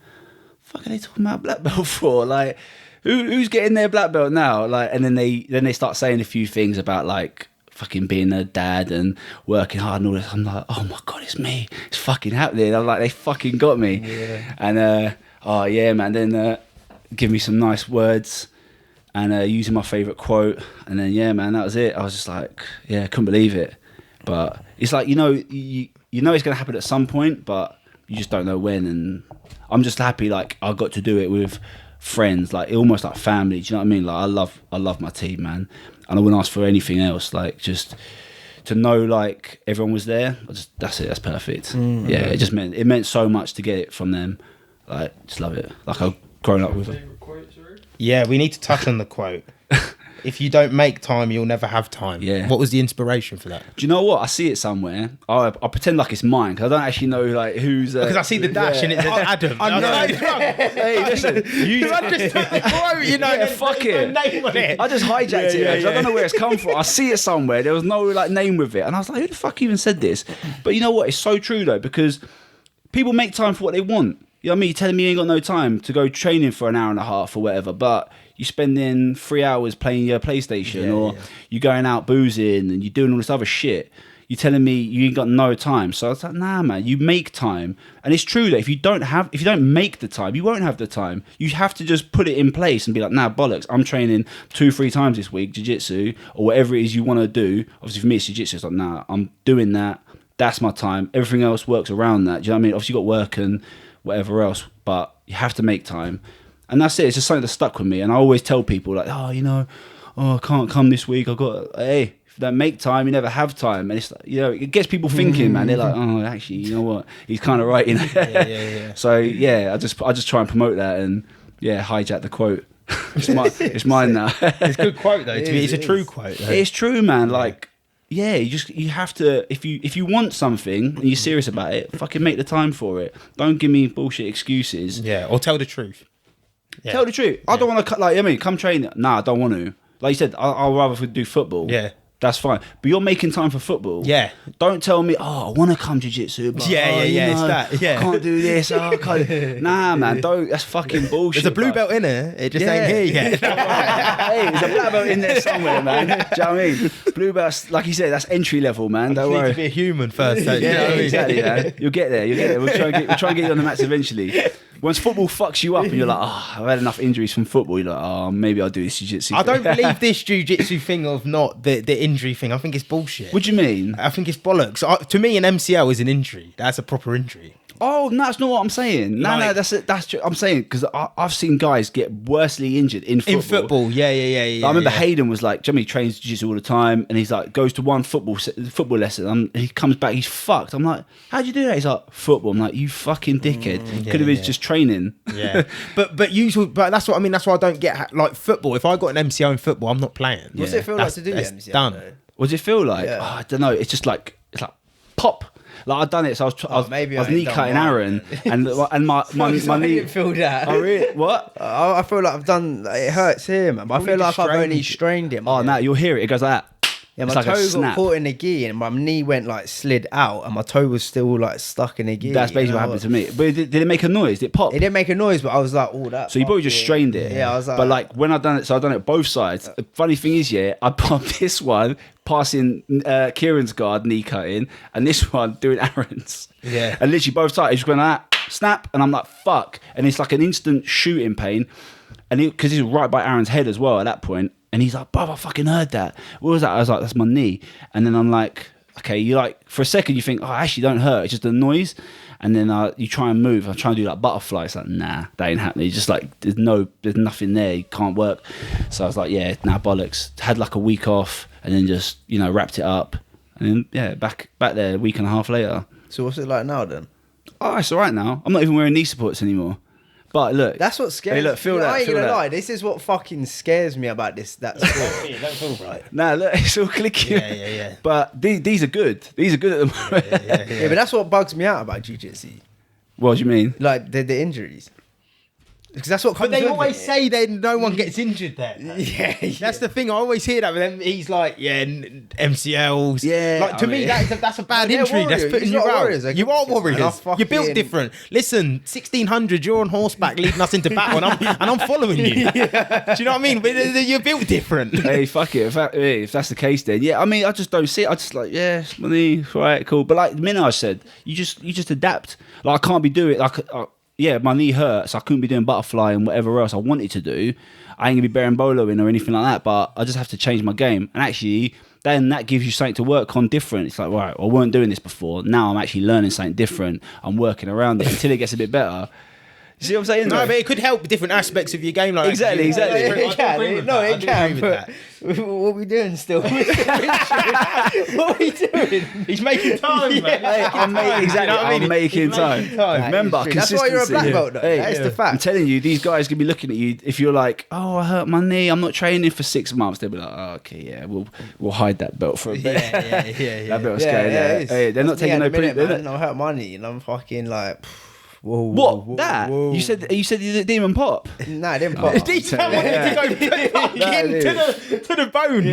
fuck are they talking about a black belt for? Like, who's getting their black belt now? Like, and then they start saying a few things about like fucking being a dad and working hard and all this. I'm like, oh my god, it's me. It's fucking happening. I'm like, they fucking got me. Yeah. And oh yeah, man. Then give me some nice words and using my favourite quote. And then yeah, man, that was it. I was just like, yeah, I couldn't believe it. But it's like, you know it's gonna happen at some point, but you just don't know when. And I'm just happy like I got to do it with friends, like almost like family. Do you know what I mean? Like I love my team, man. And I wouldn't ask for anything else. Like just to know like everyone was there. That's it. That's perfect. Mm. Yeah, it meant so much to get it from them. Like just love it. Like I've grown up with it. Favourite quote, sorry? Yeah, we need to touch on the quote. If you don't make time, you'll never have time. Yeah. What was the inspiration for that? Do you know what? I see it somewhere. I pretend like it's mine because I don't actually know like who's. Because I see the dash and it says Adam. I know. Hey, listen, you I just took the quote, you know. Yeah, there's fuck no it. name on it. I just hijacked it. Man, 'cause I don't know where it's come from. I see it somewhere. There was no like name with it, and I was like, "Who the fuck even said this?" But you know what? It's so true though because people make time for what they want. You know what I mean? You're telling me you ain't got no time to go training for an hour and a half or whatever, but you spending 3 hours playing your PlayStation or you're going out boozing and you're doing all this other shit. You're telling me you ain't got no time. So I was like, nah, man, you make time. And it's true that if you don't make the time, you won't have the time. You have to just put it in place and be like, nah, bollocks, I'm training 2-3 times this week, jiu-jitsu, or whatever it is you want to do. Obviously for me, it's jiu-jitsu. It's like, nah, I'm doing that. That's my time. Everything else works around that. Do you know what I mean? Obviously you've got work and whatever else, but you have to make time. And that's it. It's just something that stuck with me. And I always tell people like, I can't come this week. Hey, if you don't make time, you never have time. And it's like, it gets people thinking, man. They're like, oh, actually, you know what? He's kind of right. Yeah. So yeah, I just try and promote that and hijack the quote. It's mine now. It's a good quote though. It's a true is. quote. Though. It's true, man. Like, yeah, you have to if you want something and you're serious about it, fucking make the time for it. Don't give me bullshit excuses. Yeah, or tell the truth. Yeah. Tell the truth. I don't want to cut come train. Nah, I don't want to. Like you said, I'll rather do football. Yeah. That's fine. But you're making time for football. Yeah. Don't tell me, I want to come jiu-jitsu. But, Yeah. It's that. Yeah. I can't do this. I can't. Nah, man. Don't. That's fucking bullshit. There's a blue bro. belt in there. It just ain't here yet. Hey, there's a black belt in there somewhere, man. Do you know what I mean? Blue belts, like you said, that's entry level, man. Don't You need worry. to be a human first. Don't you? Yeah, You know what I mean? exactly, man. You'll get there. We'll try and get you on the mats eventually. Once football fucks you up and you're like, I've had enough injuries from football, you're like, maybe I'll do this jiu-jitsu. I don't believe this jiu-jitsu thing of not the injury thing. I think it's bullshit. What do you mean? I think it's bollocks. To me, an MCL is an injury. That's a proper injury. Oh, no, that's not what I'm saying. No, Like- that's true. I'm saying because I've seen guys get worsely injured in football. In football, yeah. I remember Hayden was like, Jimmy trains jiu-jitsu all the time, and he's like, goes to one football lesson, and he comes back, he's fucked. I'm like, how'd you do that? He's like, football. I'm like, you fucking dickhead. Could have been just training. Yeah, but that's what I mean. That's why I don't get like football. If I got an MCO in football, I'm not playing. What's Yeah. it feel like to do the That's MCO? done. though? What does it feel like? Yeah. Oh, I don't know. It's just like pop. Like I've done it, so I was maybe I knee ain't done cutting mine. Aaron, and my I knee. didn't feel that. Oh really? What? I feel like I've done. Like, it hurts here, man. But I Probably feel like just I've only strained- strained it. Oh man. no, you'll hear it. It goes like that. Yeah, It's my like a toe got snap. caught in the gi, and my knee went like slid out, and my toe was still like stuck in the gi. That's basically what happened to me. But did it make a noise? Did it pop? It didn't make a noise, but I was like, "Oh, that." So you probably just strained it. Yeah, I was like, But like when I done it, so I done it both sides. The funny thing is, yeah, I popped this one passing Kieran's guard knee cutting, and this one doing Aaron's. Yeah. And literally both sides, just going like that, snap, and I'm like, fuck, and it's like an instant shooting pain, and because he's right by Aaron's head as well at that point, and he's like, bruv, I fucking heard that. What was that? I was like, that's my knee, and then I'm like, okay, you like for a second you think, oh, it actually don't hurt, it's just a noise. And then you try and move. I try and do like butterfly. It's like, nah, that ain't happening. It's just like there's nothing there. You can't work. So I was like, yeah, nah, bollocks. Had like a week off, and then just wrapped it up, and then yeah, back there a week and a half later. So what's it like now then? Oh, it's all right now. I'm not even wearing knee supports anymore. But look, That's what scares Hey, look, feel me. that, I ain't feel gonna that. lie. This is what fucking scares me about that sport. Yeah, don't feel right. nah, look, it's all clicking. Yeah. But these are good. These are good at the moment. Yeah, but that's what bugs me out about jiu-jitsu. What do you mean? Like the injuries. Because that's what comes But they with always it. say that no one gets injured there. Yeah, That's the thing. I always hear that with them. He's like, MCLs. Yeah, Like to I me, mean- that's a bad They're injury. That's warriors. putting You're you not out. warriors, they're You are gangsters, man. warriors. I You're built fucking- different. Listen, 1600. You're on horseback, leading us into battle, and I'm following you. Do you know what I mean? But you're built different. Hey, fuck it. If that's the case, then yeah. I mean, I just don't see it. I just like, yeah, it's my knee, right, cool. But like Minaj said, you just adapt. Like I can't be doing like, yeah, my knee hurts. I couldn't be doing butterfly and whatever else I wanted to do. I ain't gonna be berimboloing or anything like that. But I just have to change my game. And actually, then that gives you something to work on different. It's like, right, I weren't doing this before. Now I'm actually learning something different. I'm working around it until it gets a bit better. You see what I'm saying? No, though? but it could help different aspects of your game. Like Exactly. I do It can. agree with No, that. I it do can. agree with But that. what are we doing still? What are we doing? He's making time, man. Hey, I'm making time. Remember, That's why you're a black consistency. belt, though. Hey, That's the I'm fact. telling you, these guys can be looking at you. If you're like, "Oh, I hurt my knee. I'm not training for 6 months," they'll be like, "Oh, okay, yeah, we'll hide that belt for a bit." Yeah. That belt's going there. it is. Hey, they're not That's me taking at no the minute, pre- they're man. I hurt my knee, and I'm fucking like, whoa. What? whoa, That? whoa. You said you did demon pop. Nah, I didn't pop. Deep down wanted to go fucking to the bone. Nah,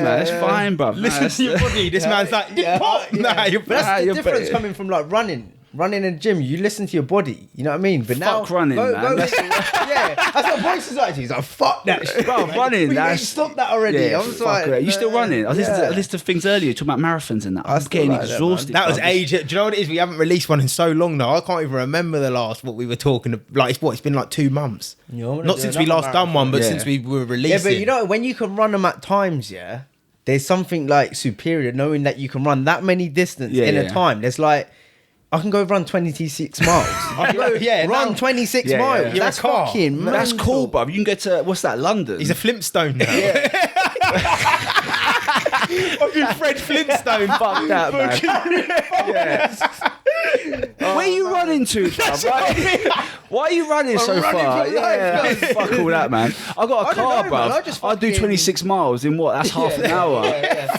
man, it's fine, bro. Listen to your body. This man's like, pop. Nah, you're But that's the you're difference better. coming from like running in the gym. You listen to your body. You know what I mean? But now, running, man. yeah, that's what Boyce is like. He's like, fuck that shit. Bro, running. We That's stop that already. Yeah, I was fuck like, it. You still running? I listened yeah. to things earlier talking about marathons and that. I I'm still getting like that, man. exhausted. That was bro. age. Do you know what it is? We haven't released one in so long now. I can't even remember the last what we were talking about. Like it's been like 2 months. Yeah, I wanna Not do since we another last done one, but Yeah. since we were Yeah, releasing. but you know when you can run them at times, yeah, there's something like superior knowing that you can run that many distance Yeah, in a yeah. time. There's like. I can go run 26 miles. I can go run now- 26 Yeah, miles. yeah. You're That's a car. fucking That's mental. cool, bro. You can get to what's that? London. He's a Flintstone now. Fucking Fred Flintstone. Fuck that, man. Where are you running to, bruv? Why are you running so running far? for life, Yeah, fuck all that, man. I got a I don't car, know, bruv. man. I just I do fucking- 26 miles in what? That's half an hour.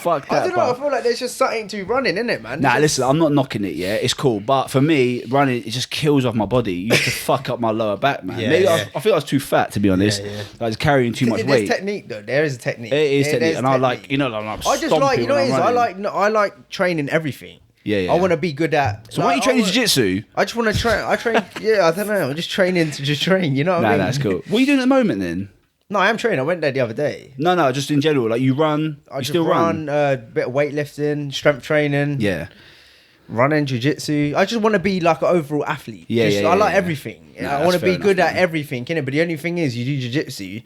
Fuck I that, don't know. I bruv. feel like there's just something to running, in it, man. Nah, Just- listen, I'm not knocking it, yeah? It's cool. But for me, running, it just kills off my body. It used to fuck up my lower back, man. Yeah, Maybe yeah. I feel I was too fat, to be honest. Yeah. I was carrying too much There's weight. technique though. There is a technique. It is There- technique. there's And I like, technique. you know, I'm like I just like, you know what it is? I like training everything. Yeah, yeah. I want to be good at. So why are you training jiu-jitsu? I just want to train. I train. Yeah, I don't know. I'm just training to just train. You know what I Nah, mean? that's cool. What are you doing at the moment, then? No, I am training. I went there the other day. No, just in general. Like, you run, I you just still run? a bit of weightlifting, strength training, Yeah. running, jiu-jitsu. I just want to be like an overall athlete. Yeah, Just- yeah, I like yeah. everything. Nah, I want to that's be fair good enough, at man. everything, innit? But the only thing is, you do jiu-jitsu.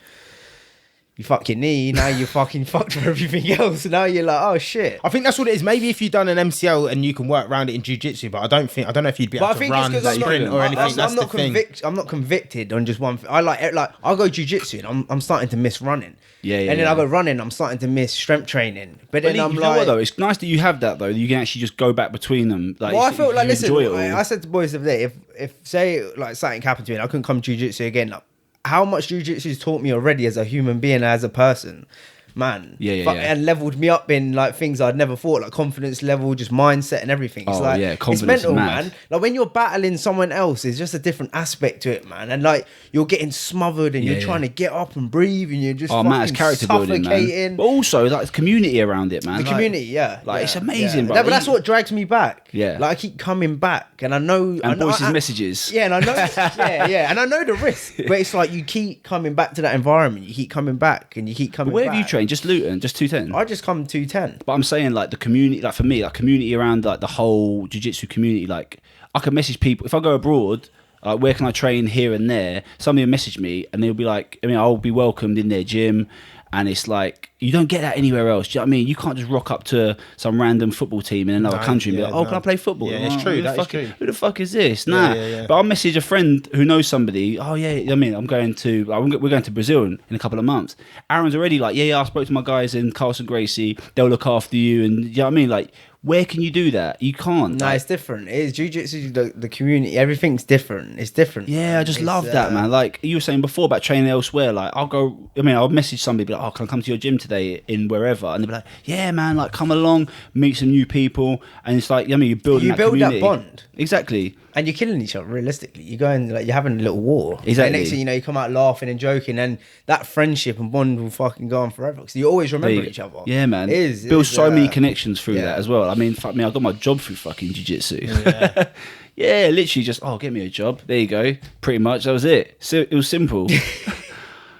you fuck your knee, now you're fucking fucked for everything else. Now you're like, oh shit. I think that's what it is. Maybe if you've done an MCL and you can work around it in jiu-jitsu, but I don't know if you'd be able to run, sprint or anything. That's the thing. I'm not convicted on just one thing. I'll go jiu-jitsu and I'm starting to miss running. And then I go running, I'm starting to miss strength training. But then I'm you like, know what, though? It's nice that you have that though. You can actually just go back between them. Like, well, I felt like, listen, enjoy it all. I said to boys the other day, if say like something happened to me and I couldn't come jiu-jitsu again, like, how much jiu-jitsu has taught me already as a human being, as a person, man. And leveled me up in like things I'd never thought, like confidence level, just mindset and everything. It's it's mental, man. Like when you're battling someone else, it's just a different aspect to it, man. And like you're getting smothered and you're trying to get up and breathe and you're just it's character building, man. But also like the community around it, man. The community, it's amazing, bro. But that's what drags me back. Yeah, like I keep coming back, and I know. And Boyce's messages. Yeah, and I know. And I know the risk, but it's like you keep coming back to that environment. You keep coming back, and you keep coming. But where back. have you trained? Just Luton, just 210. I just come 210. But I'm saying like the community, like for me, like community around like the whole jiu-jitsu community. Like I can message people if I go abroad. Like where can I train here and there? Somebody will message me and they'll be like, I mean, I'll be welcomed in their gym. And it's like, you don't get that anywhere else. Do you know what I mean? You can't just rock up to some random football team in another country and be like, can I play football? Yeah, it's true. That is true. Who the fuck is this? Nah. But I'll message a friend who knows somebody. Oh, yeah. I mean, we're going to Brazil in a couple of months. Aaron's already like, I spoke to my guys in Carlson Gracie. They'll look after you. And you know what I mean? Like, where can you do that? You can't. No, it's different. It is jiu-jitsu, the community, everything's different. It's different. Yeah, I just love that, man. Like you were saying before about training elsewhere, like I'll message somebody, be like, can I come to your gym today in wherever? And they'll be like, yeah, man, like come along, meet some new people. And it's like, you're building that bond. Exactly. And you're killing each other, realistically. You're going, like, you're having a little war. Exactly. And next thing you know, you come out laughing and joking, and that friendship and bond will fucking go on forever. Because you always remember each other. Yeah, man. Build so many connections through that as well. I mean, fuck me, I got my job through fucking jiu-jitsu. Yeah. Yeah, literally just, get me a job. There you go. Pretty much, that was it. So it was simple.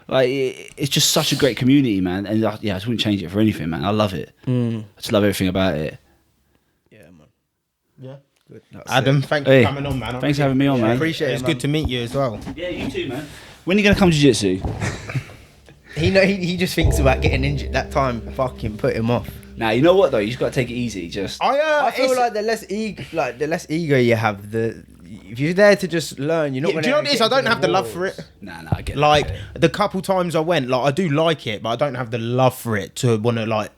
Like, it's just such a great community, man. And I just wouldn't change it for anything, man. I love it. I just love everything about it. Yeah, man. Yeah. Good. Adam, thanks for coming on, man. Thanks for having me on, man. Appreciate it. It's good to meet you as well. Yeah, you too, man. When are you going to come to jiu-jitsu? He just thinks about getting injured. That time fucking put him off. Nah, you know what though? You just got to take it easy. Just I feel like the less ego you have, if you're there to just learn, you're not going to. Do you know what it is? I don't have the love for it. Nah, I get like the couple times I went, like I do like it, but I don't have the love for it to want to I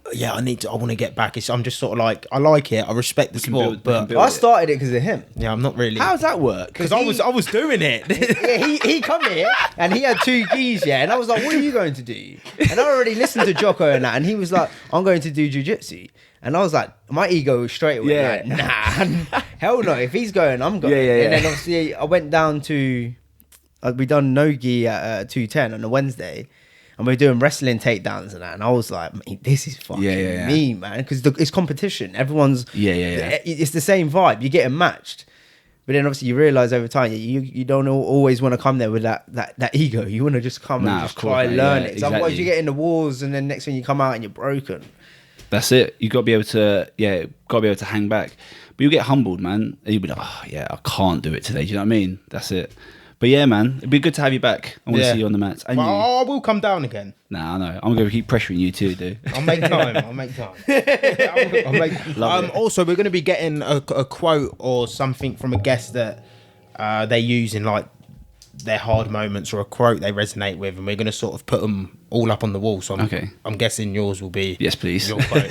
want to get back. I'm just sort of like, I like it, I respect the sport, but I started it because of him. Yeah, I'm not really. How does that work? Because I was doing it. Yeah, he come here and he had 2 keys, and I was like, what are you going to do? And I already listened to Jocko and that, and he was like, I'm going to do jiu-jitsu. And I was like, my ego was straight away like, nah, hell no. If he's going, I'm going. And then obviously I went down to, we done no-gi at 210 on a Wednesday, and we were doing wrestling takedowns and that. And I was like, man, this is fucking me, man. Because it's competition. Everyone's, it's the same vibe. You're getting matched. But then obviously you realise over time, you don't always want to come there with that ego. You want to just come and just try and learn it. Exactly. Otherwise you get in the walls and then next thing you come out and you're broken. That's it. You got to be able to, hang back. But you get humbled, man. And you'll be like, I can't do it today. Do you know what I mean? That's it. But yeah, man, it'd be good to have you back. I want to see you on the mats. And I will come down again. Nah, I know. I'm going to keep pressuring you too, dude. I'll make time. Also, we're going to be getting a quote or something from a guest that they use in like their hard moments, or a quote they resonate with, and we're going to sort of put them all up on the wall. So I'm guessing yours will be yes, please. Your quote.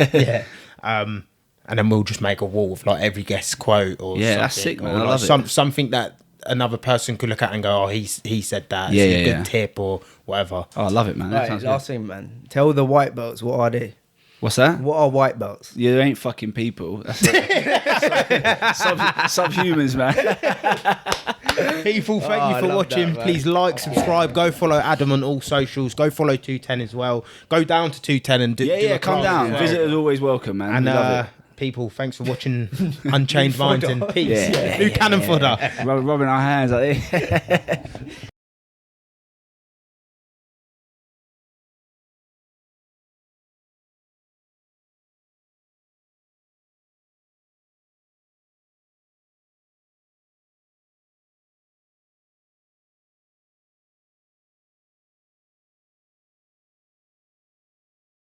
And then we'll just make a wall with like every guest's quote or something. That's sick, man. I like love it. Something that another person could look at and go, he said that. It's a good tip or whatever. Oh, I love it, man. Right, last thing, man. Tell the white belts, what are they? What's that? What are white belts? You ain't fucking people. That's subhumans, man. People, thank you for watching. Please like, subscribe, go follow Adam on all socials. Go follow 210 as well. Go down to 210 and do a come down. Well. Visitors always welcome, man. And love it. People, thanks for watching Unchained Minds in Peace. New cannon fodder. Rubbing our hands like this.